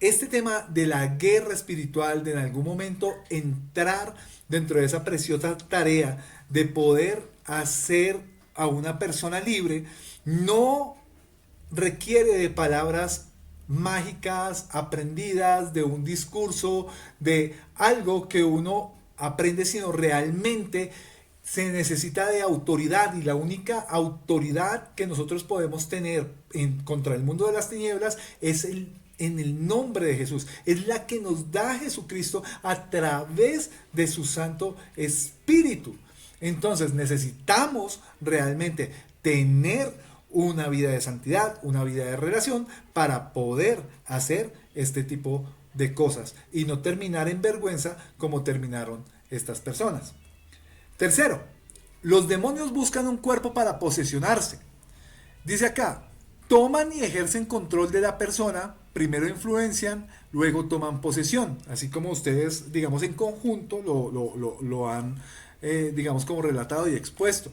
este tema de la guerra espiritual, de en algún momento entrar dentro de esa preciosa tarea de poder hacer a una persona libre, no requiere de palabras mágicas aprendidas, de un discurso, de algo que uno aprende, sino realmente se necesita de autoridad, y la única autoridad que nosotros podemos tener contra el mundo de las tinieblas es en el nombre de Jesús. Es la que nos da Jesucristo a través de su Santo Espíritu. Entonces necesitamos realmente tener una vida de santidad, una vida de relación, para poder hacer este tipo de cosas y no terminar en vergüenza como terminaron estas personas. Tercero, los demonios buscan un cuerpo para posesionarse. Dice acá toman y ejercen control de la persona, primero influencian, luego toman posesión, así como ustedes, digamos, en conjunto lo han, digamos, como relatado y expuesto.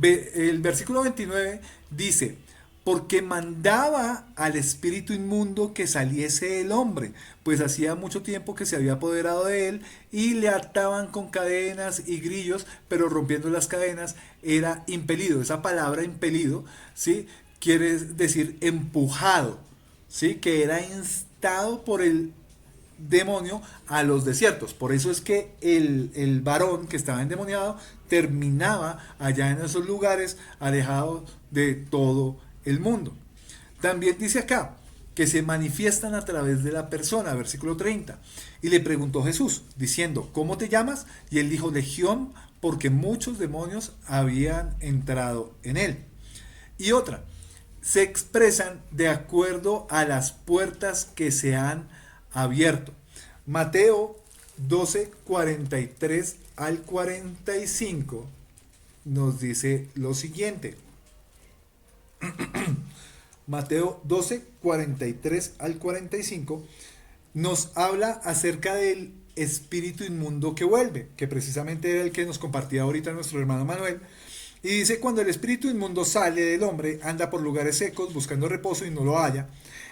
El versículo 29 dice, porque mandaba al espíritu inmundo que saliese del hombre, pues hacía mucho tiempo que se había apoderado de él, y le ataban con cadenas y grillos, pero rompiendo las cadenas era impelido. Esa palabra impelido, ¿sí?, quiere decir empujado, ¿sí?, que era instado por el demonio a los desiertos. Por eso es que el varón que estaba endemoniado terminaba allá en esos lugares, alejado de todo el mundo. También dice acá que se manifiestan a través de la persona, versículo 30. Y le preguntó Jesús, diciendo, ¿cómo te llamas? Y él dijo, Legión, porque muchos demonios habían entrado en él. Y otra, se expresan de acuerdo a las puertas que se han abierto. Mateo 12, 43 al 45 nos dice lo siguiente. Mateo 12, 43 al 45 nos habla acerca del espíritu inmundo que vuelve, que precisamente era el que nos compartía ahorita nuestro hermano Manuel. Y dice, cuando el espíritu inmundo sale del hombre, anda por lugares secos buscando reposo y no lo halla.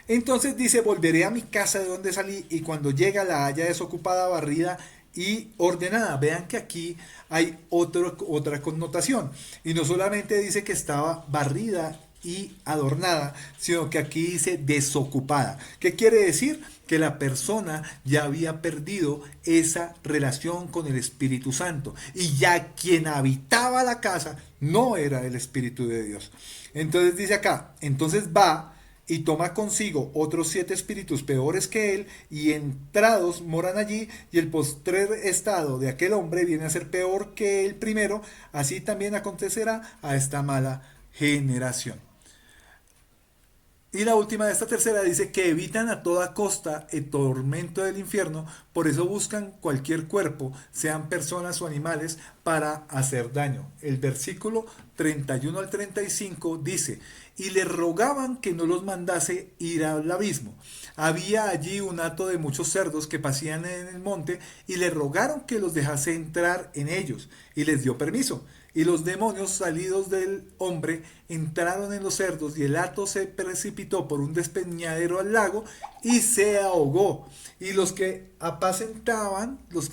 Entonces dice, volveré a mi casa de donde salí, y cuando llega la halla desocupada, barrida y ordenada. Vean que aquí hay otra connotación. Y no solamente dice que estaba barrida y adornada, sino que aquí dice desocupada. ¿Qué quiere decir? Que la persona ya había perdido esa relación con el Espíritu Santo, y ya quien habitaba la casa no era el Espíritu de Dios. Entonces dice acá, entonces va y toma consigo otros 7 espíritus peores que él, y entrados moran allí, y el postrer estado de aquel hombre viene a ser peor que el primero. Así también acontecerá a esta mala generación. Y la última de esta tercera dice que evitan a toda costa el tormento del infierno, por eso buscan cualquier cuerpo, sean personas o animales, para hacer daño. El versículo 31 al 35 dice, y le rogaban que no los mandase ir al abismo. Había allí un hato de muchos cerdos que pasían en el monte, y le rogaron que los dejase entrar en ellos, y les dio permiso. Y los demonios salidos del hombre entraron en los cerdos, y el hato se precipitó por un despeñadero al lago y se ahogó. Y los que apacentaban los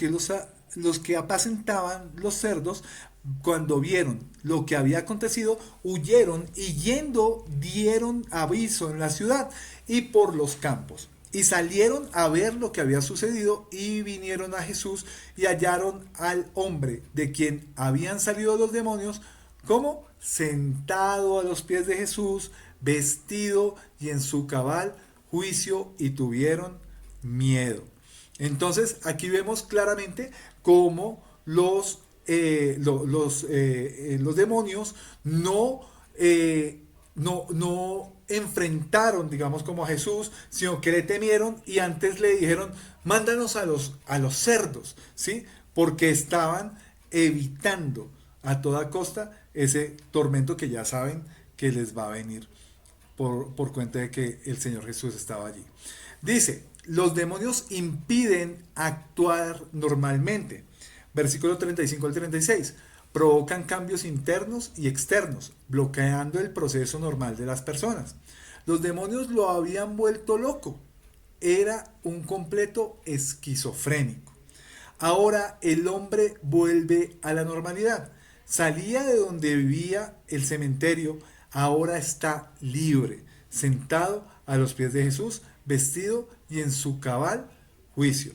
cerdos, cuando vieron lo que había acontecido, huyeron, y yendo dieron aviso en la ciudad y por los campos. Y salieron a ver lo que había sucedido, y vinieron a Jesús y hallaron al hombre de quien habían salido los demonios, como sentado a los pies de Jesús, vestido y en su cabal juicio, y tuvieron miedo. Entonces aquí vemos claramente cómo los demonios no enfrentaron, digamos, como a Jesús, sino que le temieron, y antes le dijeron, mándanos a los cerdos, ¿sí? Porque estaban evitando a toda costa ese tormento que ya saben que les va a venir por cuenta de que el Señor Jesús estaba allí. Dice, los demonios impiden actuar normalmente. Versículo 35 al 36. Provocan cambios internos y externos, bloqueando el proceso normal de las personas. Los demonios lo habían vuelto loco. Era un completo esquizofrénico. Ahora el hombre vuelve a la normalidad. Salía de donde vivía el cementerio, ahora está libre, sentado a los pies de Jesús, vestido y en su cabal juicio.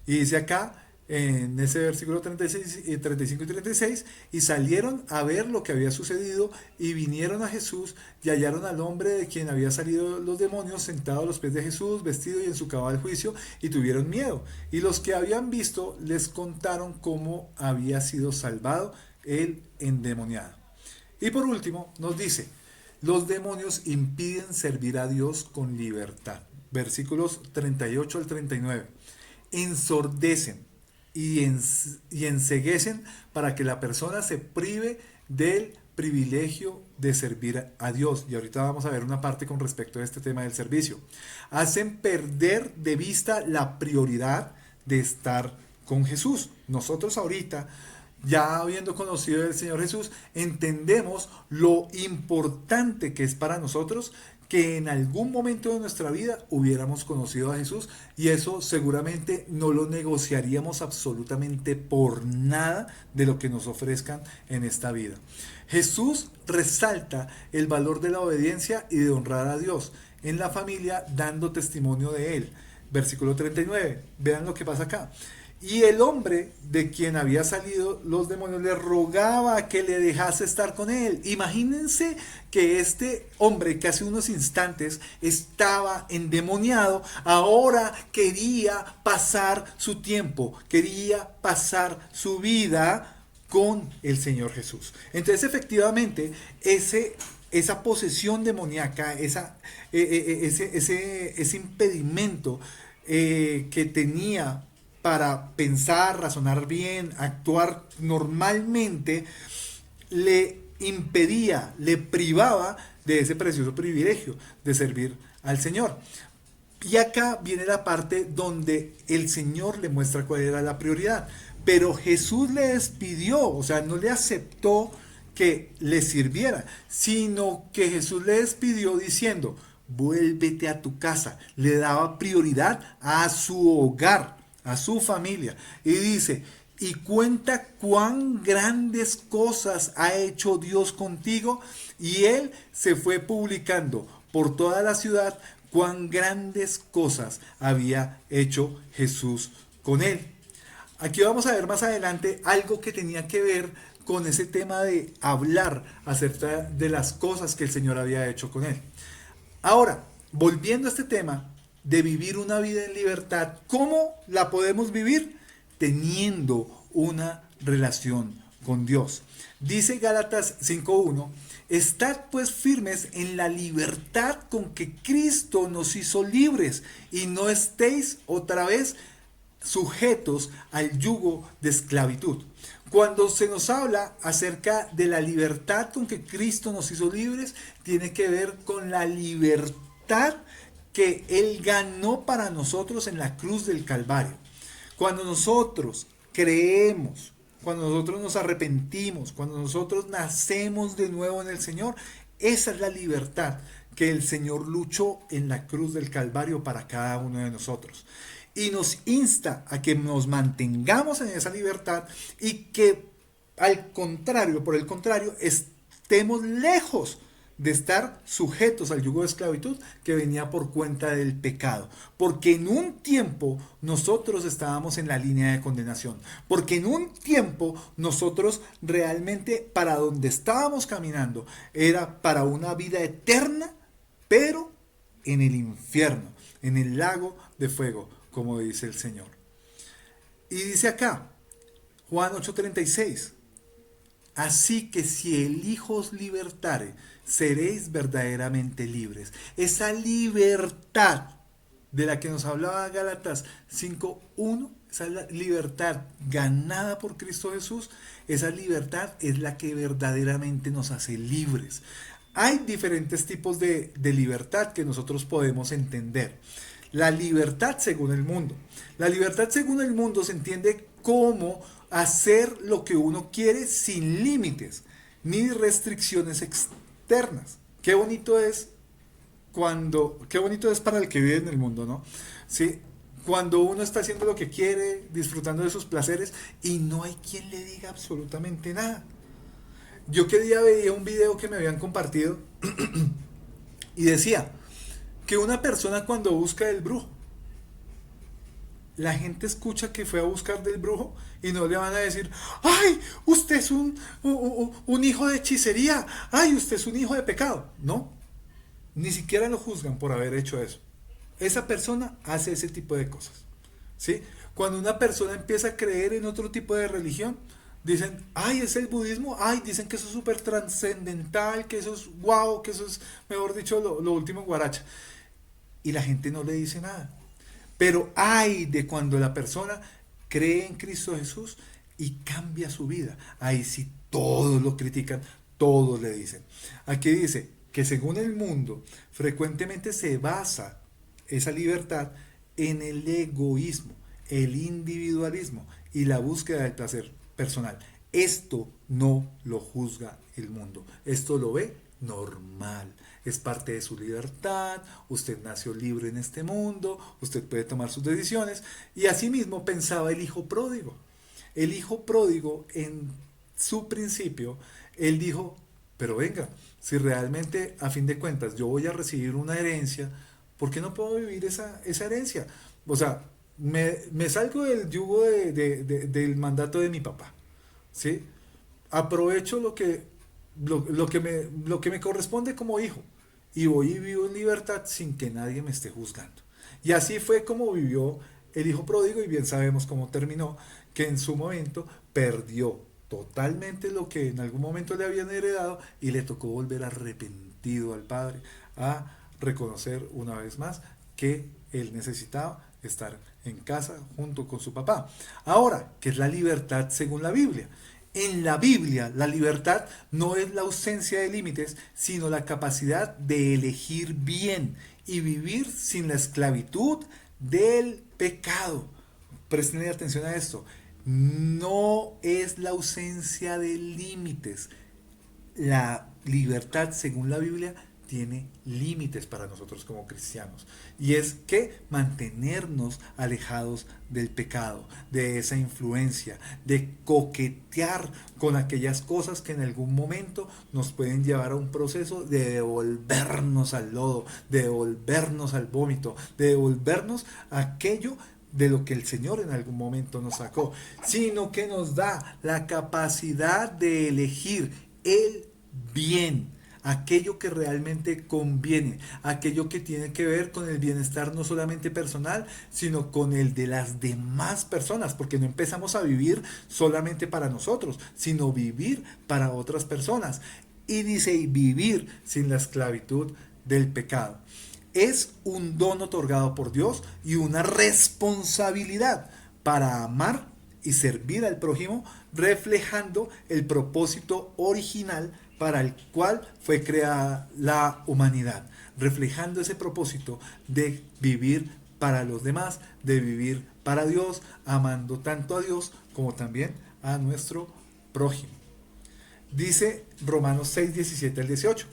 Y dice acá, en ese versículo 36, 35 y 36, y salieron a ver lo que había sucedido, y vinieron a Jesús y hallaron al hombre de quien había salido los demonios, sentado a los pies de Jesús, vestido y en su cabal juicio, y tuvieron miedo. Y los que habían visto les contaron cómo había sido salvado el endemoniado. Y por último nos dice, los demonios impiden servir a Dios con libertad. Versículos 38 al 39. Ensordecen y enceguecen para que la persona se prive del privilegio de servir a Dios. Y ahorita vamos a ver una parte con respecto a este tema del servicio. Hacen perder de vista la prioridad de estar con Jesús. Nosotros ahorita, ya habiendo conocido al Señor Jesús, entendemos lo importante que es para nosotros que en algún momento de nuestra vida hubiéramos conocido a Jesús, y eso seguramente no lo negociaríamos absolutamente por nada de lo que nos ofrezcan en esta vida. Jesús resalta el valor de la obediencia y de honrar a Dios en la familia, dando testimonio de él. Versículo 39, vean lo que pasa acá. Y el hombre de quien había salido los demonios le rogaba que le dejase estar con él. Imagínense que este hombre que hace unos instantes estaba endemoniado, ahora quería pasar su tiempo, quería pasar su vida con el Señor Jesús. Entonces, efectivamente, esa posesión demoníaca, ese impedimento que tenía para pensar, razonar bien, actuar normalmente, le impedía, le privaba de ese precioso privilegio de servir al Señor. Y acá viene la parte donde el Señor le muestra cuál era la prioridad. Pero Jesús le despidió, o sea, no le aceptó que le sirviera, sino que Jesús le despidió diciendo: vuélvete a tu casa. Le daba prioridad a su hogar, a su familia. Y dice: y cuenta cuán grandes cosas ha hecho Dios contigo. Y él se fue publicando por toda la ciudad cuán grandes cosas había hecho Jesús con él. Aquí vamos a ver más adelante algo que tenía que ver con ese tema de hablar acerca de las cosas que el Señor había hecho con él. Ahora, volviendo a este tema de vivir una vida en libertad, ¿cómo la podemos vivir? Teniendo una relación con Dios. Dice Gálatas 5:1: estad pues firmes en la libertad con que Cristo nos hizo libres, y no estéis otra vez sujetos al yugo de esclavitud. Cuando se nos habla acerca de la libertad con que Cristo nos hizo libres, tiene que ver con la libertad que Él ganó para nosotros en la cruz del Calvario. Cuando nosotros creemos, cuando nosotros nos arrepentimos, cuando nosotros nacemos de nuevo en el Señor, esa es la libertad que el Señor luchó en la cruz del Calvario para cada uno de nosotros. Y nos insta a que nos mantengamos en esa libertad y que por el contrario, estemos lejos de estar sujetos al yugo de esclavitud que venía por cuenta del pecado. Porque en un tiempo nosotros estábamos en la línea de condenación. Porque en un tiempo nosotros realmente para donde estábamos caminando era para una vida eterna, pero en el infierno, en el lago de fuego, como dice el Señor. Y dice acá, Juan 8:36, así que si el Hijo os libertare, seréis verdaderamente libres. Esa libertad de la que nos hablaba Gálatas 5:1, esa libertad ganada por Cristo Jesús, esa libertad es la que verdaderamente nos hace libres. Hay diferentes tipos de libertad que nosotros podemos entender. La libertad según el mundo. La libertad según el mundo se entiende como hacer lo que uno quiere sin límites ni restricciones externas. Qué bonito es para el que vive en el mundo, ¿no? Sí, cuando uno está haciendo lo que quiere, disfrutando de sus placeres y no hay quien le diga absolutamente nada. Yo que día veía un video que me habían compartido y decía que una persona cuando busca del brujo, la gente escucha que fue a buscar del brujo y no le van a decir: ¡ay, usted es un hijo de hechicería! ¡Ay, usted es un hijo de pecado! No, ni siquiera lo juzgan por haber hecho eso. Esa persona hace ese tipo de cosas, ¿sí? Cuando una persona empieza a creer en otro tipo de religión, dicen: ¡ay, es el budismo! ¡Ay, dicen que eso es súper trascendental, que eso es guau, que eso es, mejor dicho, lo último guaracha! Y la gente no le dice nada. Pero ay de cuando la persona cree en Cristo Jesús y cambia su vida. Ahí sí todos lo critican, todos le dicen. Aquí dice que según el mundo, frecuentemente se basa esa libertad en el egoísmo, el individualismo y la búsqueda del placer personal. Esto no lo juzga el mundo, esto lo ve normal, es parte de su libertad, usted nació libre en este mundo, usted puede tomar sus decisiones, y asimismo pensaba el hijo pródigo. El hijo pródigo, en su principio, él dijo, pero venga, si realmente a fin de cuentas yo voy a recibir una herencia, ¿por qué no puedo vivir esa herencia? O sea, me salgo del yugo del mandato de mi papá, ¿sí? Aprovecho lo que me corresponde como hijo y voy y vivo en libertad sin que nadie me esté juzgando. Y así fue como vivió el hijo pródigo, y bien sabemos cómo terminó, que en su momento perdió totalmente lo que en algún momento le habían heredado y le tocó volver arrepentido al padre a reconocer una vez más que él necesitaba estar en casa junto con su papá. Ahora, ¿qué es la libertad según la Biblia? En la Biblia, la libertad no es la ausencia de límites, sino la capacidad de elegir bien y vivir sin la esclavitud del pecado. Presten atención a esto. No es la ausencia de límites. La libertad, según la Biblia, tiene límites para nosotros como cristianos, y es que mantenernos alejados del pecado, de esa influencia, de coquetear con aquellas cosas que en algún momento nos pueden llevar a un proceso de devolvernos al lodo, de devolvernos al vómito, de devolvernos a aquello de lo que el Señor en algún momento nos sacó, sino que nos da la capacidad de elegir el bien, aquello que realmente conviene, aquello que tiene que ver con el bienestar no solamente personal, sino con el de las demás personas, porque no empezamos a vivir solamente para nosotros, sino vivir para otras personas. Y dice, y vivir sin la esclavitud del pecado. Es un don otorgado por Dios y una responsabilidad para amar y servir al prójimo, reflejando el propósito original para el cual fue creada la humanidad, reflejando ese propósito de vivir para los demás, de vivir para Dios, amando tanto a Dios como también a nuestro prójimo. Dice Romanos 6, 17 al 18,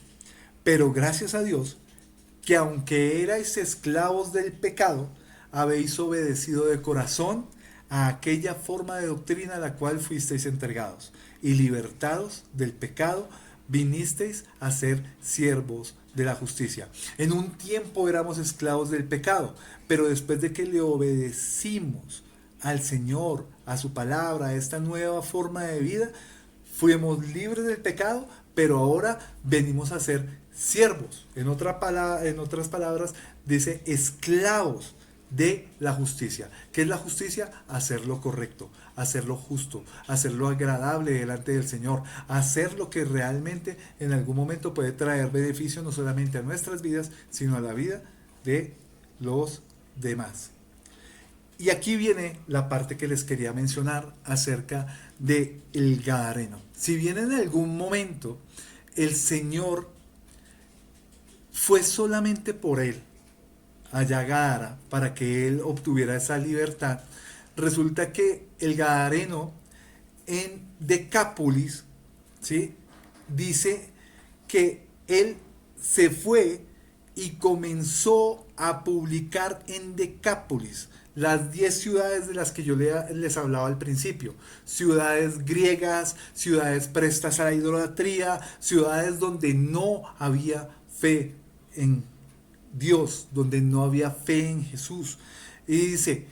pero gracias a Dios que aunque erais esclavos del pecado, habéis obedecido de corazón a aquella forma de doctrina a la cual fuisteis entregados, y libertados del pecado, vinisteis a ser siervos de la justicia. En un tiempo éramos esclavos del pecado, pero después de que le obedecimos al Señor, a su palabra, a esta nueva forma de vida, fuimos libres del pecado, pero ahora venimos a ser siervos. En otras palabras, dice esclavos de la justicia. ¿Qué es la justicia? Hacer lo correcto, hacer lo justo, hacer lo agradable delante del Señor, hacer lo que realmente en algún momento puede traer beneficio no solamente a nuestras vidas, sino a la vida de los demás. Y aquí viene la parte que les quería mencionar acerca de el Gadareno. Si bien en algún momento el Señor fue solamente por él allá a Gadara para que él obtuviera esa libertad, resulta que el Gadareno en Decápolis, ¿sí?, dice que él se fue y comenzó a publicar en Decápolis las 10 ciudades de las que yo les hablaba al principio, ciudades griegas, ciudades prestas a la idolatría, ciudades donde no había fe en Dios, donde no había fe en Jesús. Y dice,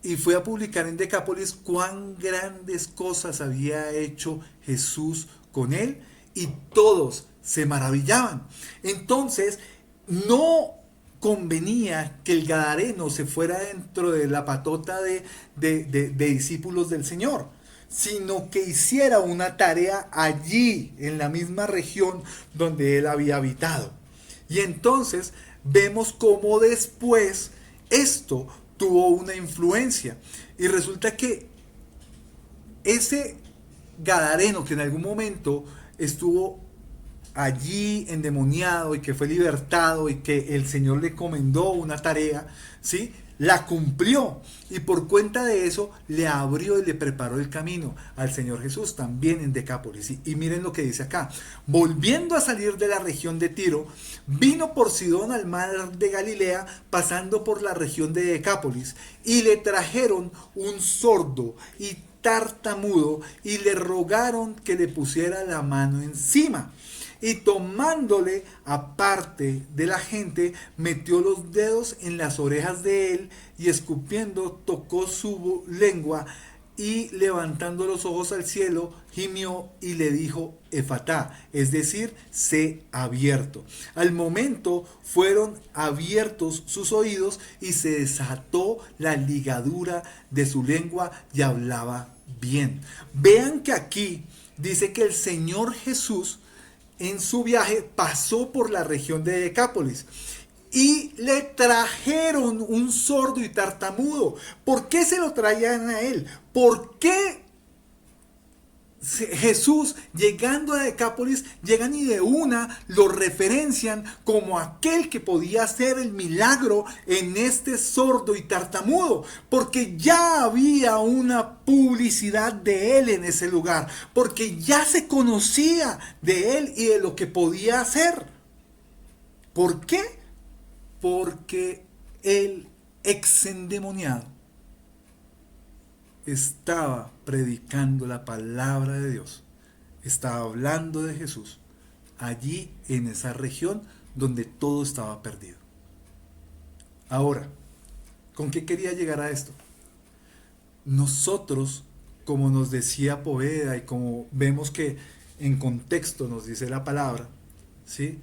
y fue a publicar en Decápolis cuán grandes cosas había hecho Jesús con él, y todos se maravillaban. Entonces, no convenía que el Gadareno se fuera dentro de la patota de discípulos del Señor, sino que hiciera una tarea allí, en la misma región donde él había habitado. Y entonces vemos cómo después esto tuvo una influencia. Y resulta que ese Gadareno que en algún momento estuvo allí endemoniado y que fue libertado y que el Señor le encomendó una tarea, ¿sí? La cumplió y por cuenta de eso le abrió y le preparó el camino al Señor Jesús también en Decápolis. Y miren lo que dice acá: volviendo a salir de la región de Tiro, vino por Sidón al mar de Galilea, pasando por la región de Decápolis, y le trajeron un sordo y tartamudo y le rogaron que le pusiera la mano encima. Y tomándole aparte de la gente, metió los dedos en las orejas de él y escupiendo tocó su lengua y levantando los ojos al cielo, gimió y le dijo Efatá, es decir, sé abierto. Al momento fueron abiertos sus oídos y se desató la ligadura de su lengua y hablaba bien. Vean que aquí dice que el Señor Jesús en su viaje pasó por la región de Decápolis y le trajeron un sordo y tartamudo. ¿Por qué se lo traían a él? ¿Por qué Jesús, llegando a Decápolis, llegan y de una lo referencian como aquel que podía hacer el milagro en este sordo y tartamudo? Porque ya había una publicidad de él en ese lugar, porque ya se conocía de él y de lo que podía hacer. ¿Por qué? Porque el exendemoniado estaba predicando la palabra de Dios, estaba hablando de Jesús allí en esa región donde todo estaba perdido. Ahora, ¿con qué quería llegar a esto? Nosotros, como nos decía Poveda y como vemos que en contexto nos dice la palabra, ¿sí?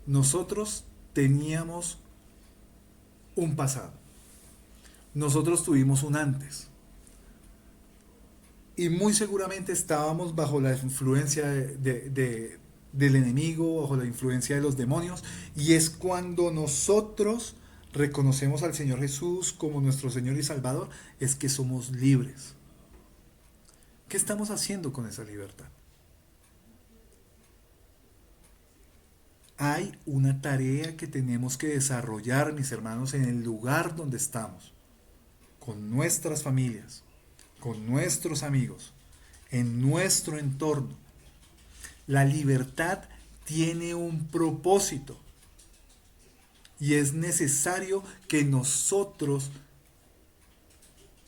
Nosotros teníamos un pasado, nosotros tuvimos un antes. Y muy seguramente estábamos bajo la influencia del enemigo, bajo la influencia de los demonios. Y es cuando nosotros reconocemos al Señor Jesús como nuestro Señor y Salvador, es que somos libres. ¿Qué estamos haciendo con esa libertad? Hay una tarea que tenemos que desarrollar, mis hermanos, en el lugar donde estamos, con nuestras familias, con nuestros amigos, en nuestro entorno. La libertad tiene un propósito y es necesario que nosotros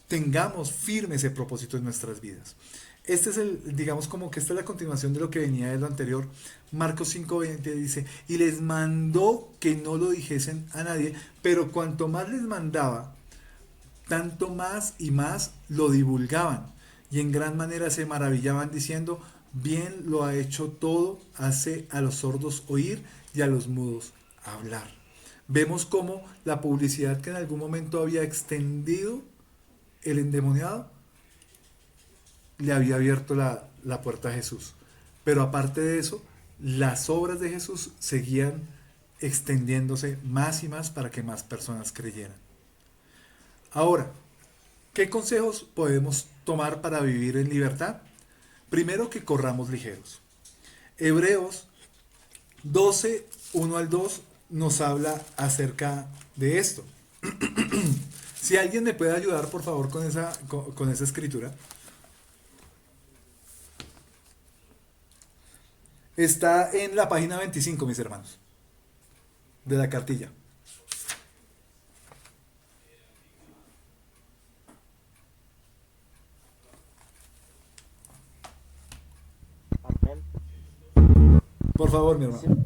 tengamos firme ese propósito en nuestras vidas. Este es digamos como que esta es la continuación de lo que venía de lo anterior. Marcos 5:20 dice, y les mandó que no lo dijesen a nadie, pero cuanto más les mandaba, tanto más y más lo divulgaban, y en gran manera se maravillaban diciendo, bien lo ha hecho todo, hace a los sordos oír y a los mudos hablar. Vemos cómo la publicidad que en algún momento había extendido el endemoniado le había abierto la puerta a Jesús. Pero aparte de eso, las obras de Jesús seguían extendiéndose más y más para que más personas creyeran. Ahora, ¿qué consejos podemos tomar para vivir en libertad? Primero, que corramos ligeros. Hebreos 12, 1 al 2 nos habla acerca de esto. Si alguien me puede ayudar, por favor, con esa escritura. Está en la página 25, mis hermanos, de la cartilla. Por favor, mi hermano.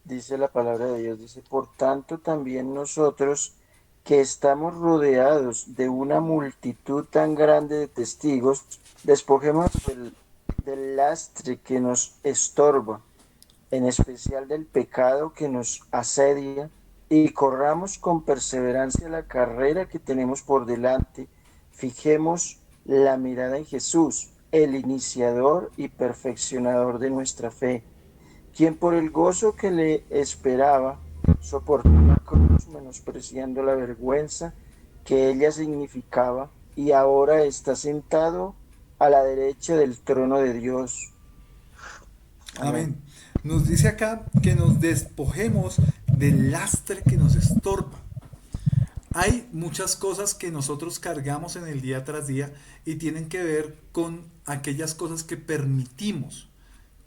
Dice la palabra de Dios, dice, por tanto también nosotros que estamos rodeados de una multitud tan grande de testigos, despojemos del lastre que nos estorba, en especial del pecado que nos asedia, y corramos con perseverancia la carrera que tenemos por delante. Fijemos la mirada en Jesús, el iniciador y perfeccionador de nuestra fe, quien por el gozo que le esperaba soportó la cruz, menospreciando la vergüenza que ella significaba, y ahora está sentado a la derecha del trono de Dios. Amén. Nos dice acá que nos despojemos del lastre que nos estorba. Hay muchas cosas que nosotros cargamos en el día tras día y tienen que ver con aquellas cosas que permitimos,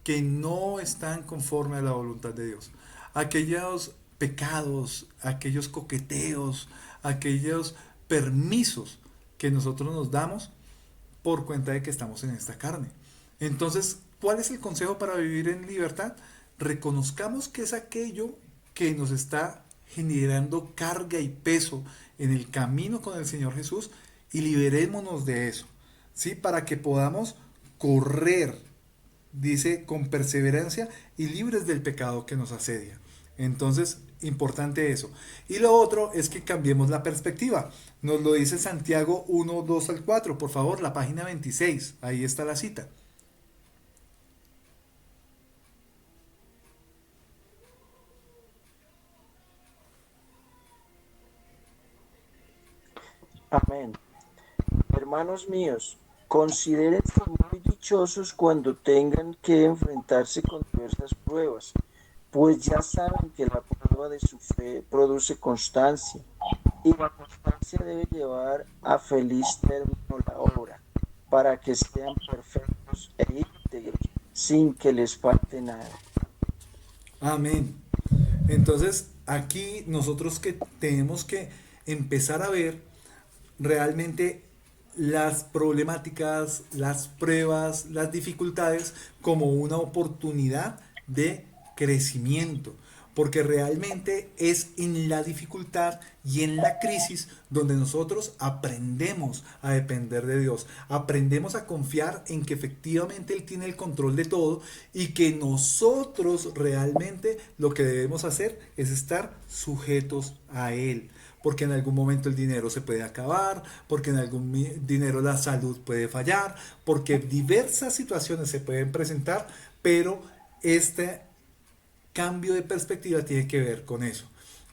que no están conforme a la voluntad de Dios. Aquellos pecados, aquellos coqueteos, aquellos permisos que nosotros nos damos por cuenta de que estamos en esta carne. Entonces, ¿cuál es el consejo para vivir en libertad? Reconozcamos que es aquello que nos está generando carga y peso en el camino con el Señor Jesús y liberémonos de eso, ¿sí? Para que podamos correr, dice, con perseverancia y libres del pecado que nos asedia. Entonces, importante eso. Y lo otro es que cambiemos la perspectiva. Nos lo dice Santiago 1, 2 al 4. Por favor, la página 26. Ahí está la cita. Amén. Hermanos míos, considérense muy dichosos cuando tengan que enfrentarse con diversas pruebas, pues ya saben que la prueba de su fe produce constancia, y la constancia debe llevar a feliz término la obra, para que sean perfectos e íntegros, sin que les falte nada. Amén. Entonces, aquí nosotros que tenemos que empezar a ver realmente las problemáticas, las pruebas, las dificultades como una oportunidad de crecimiento, porque realmente es en la dificultad y en la crisis donde nosotros aprendemos a depender de Dios, aprendemos a confiar en que efectivamente Él tiene el control de todo y que nosotros realmente lo que debemos hacer es estar sujetos a Él. Porque en algún momento el dinero se puede acabar, porque en algún dinero la salud puede fallar, porque diversas situaciones se pueden presentar, pero este cambio de perspectiva tiene que ver con eso,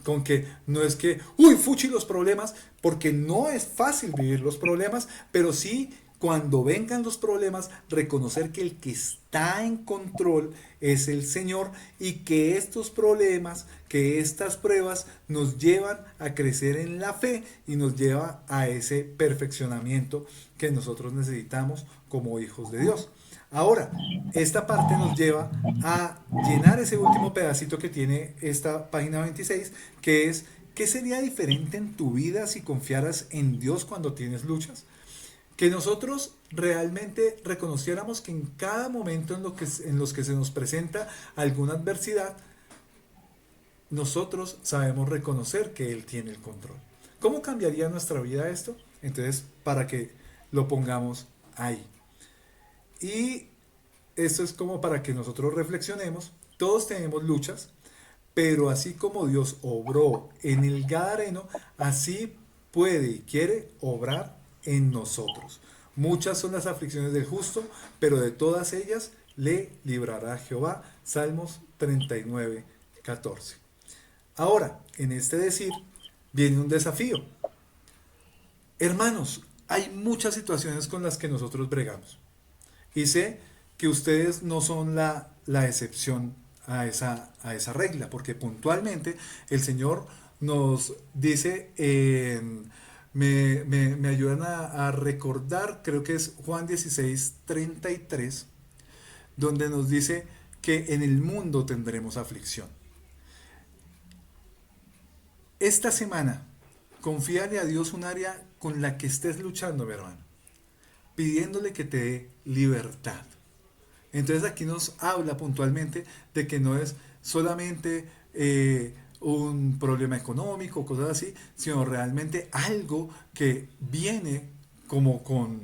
con que no es que, uy, fuchi los problemas, porque no es fácil vivir los problemas, pero sí cuando vengan los problemas, reconocer que el que está en control es el Señor y que estos problemas, que estas pruebas nos llevan a crecer en la fe y nos lleva a ese perfeccionamiento que nosotros necesitamos como hijos de Dios. Ahora, esta parte nos lleva a llenar ese último pedacito que tiene esta página 26, que es, ¿qué sería diferente en tu vida si confiaras en Dios cuando tienes luchas? Que nosotros realmente reconociéramos que en cada momento en los que se nos presenta alguna adversidad, nosotros sabemos reconocer que Él tiene el control. ¿Cómo cambiaría nuestra vida esto? Entonces, para que lo pongamos ahí. Y esto es como para que nosotros reflexionemos. Todos tenemos luchas, pero así como Dios obró en el Gadareno, así puede y quiere obrar en nosotros. Muchas son las aflicciones del justo, pero de todas ellas le librará Jehová. Salmos 39, 14. Ahora, en este decir, viene un desafío. Hermanos, hay muchas situaciones con las que nosotros bregamos. Y sé que ustedes no son la excepción a esa regla, porque puntualmente el Señor nos dice me ayudan a recordar, creo que es Juan 16, 33, donde nos dice que en el mundo tendremos aflicción. Esta semana, confíale a Dios un área con la que estés luchando, mi hermano, pidiéndole que te dé libertad. Entonces aquí nos habla puntualmente de que no es solamente un problema económico, cosas así, sino realmente algo que viene como con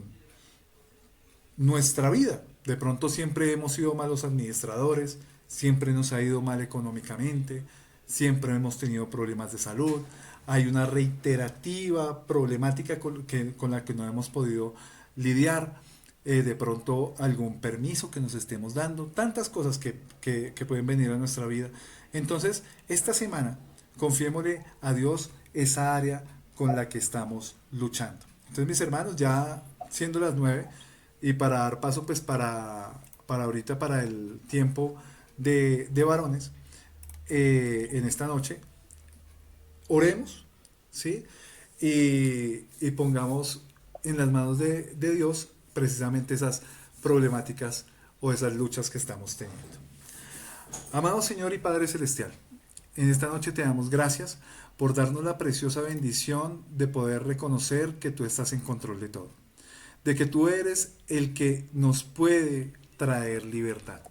nuestra vida. De pronto siempre hemos sido malos administradores, siempre nos ha ido mal económicamente, siempre hemos tenido problemas de salud, hay una reiterativa problemática con la que no hemos podido lidiar, de pronto algún permiso que nos estemos dando, tantas cosas que pueden venir a nuestra vida. Entonces, esta semana, confiémosle a Dios esa área con la que estamos luchando. Entonces, mis hermanos, ya siendo las 9, y para dar paso pues para para ahorita, para el tiempo de varones, en esta noche, oremos, ¿sí? Y pongamos en las manos de Dios precisamente esas problemáticas o esas luchas que estamos teniendo. Amado Señor y Padre Celestial, en esta noche te damos gracias por darnos la preciosa bendición de poder reconocer que tú estás en control de todo, de que tú eres el que nos puede traer libertad,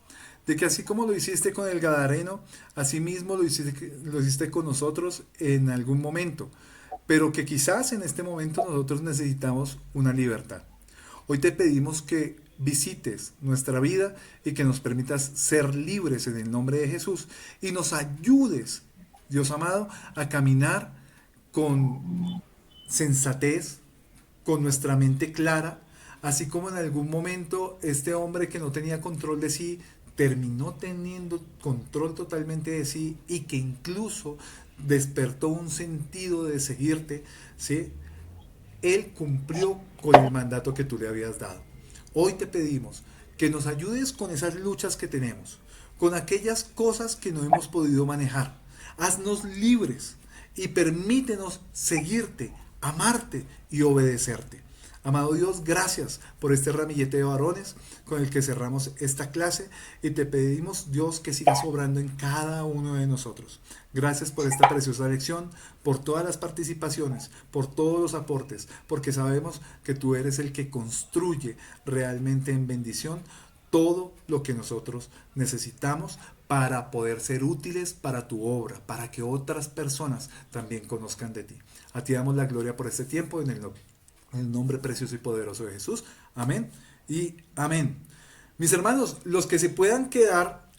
de que así como lo hiciste con el Gadareno, así mismo lo hiciste con nosotros en algún momento, pero que quizás en este momento nosotros necesitamos una libertad. Hoy te pedimos que visites nuestra vida y que nos permitas ser libres en el nombre de Jesús y nos ayudes, Dios amado, a caminar con sensatez, con nuestra mente clara, así como en algún momento este hombre que no tenía control de sí terminó teniendo control totalmente de sí y que incluso despertó un sentido de seguirte, ¿sí? Él cumplió con el mandato que tú le habías dado. Hoy te pedimos que nos ayudes con esas luchas que tenemos, con aquellas cosas que no hemos podido manejar. Haznos libres y permítenos seguirte, amarte y obedecerte. Amado Dios, gracias por este ramillete de varones con el que cerramos esta clase y te pedimos, Dios, que sigas obrando en cada uno de nosotros. Gracias por esta preciosa lección, por todas las participaciones, por todos los aportes, porque sabemos que tú eres el que construye realmente en bendición todo lo que nosotros necesitamos para poder ser útiles para tu obra, para que otras personas también conozcan de ti. A ti damos la gloria por este tiempo en el nombre precioso y poderoso de Jesús. Amén y amén. Mis hermanos, los que se puedan quedar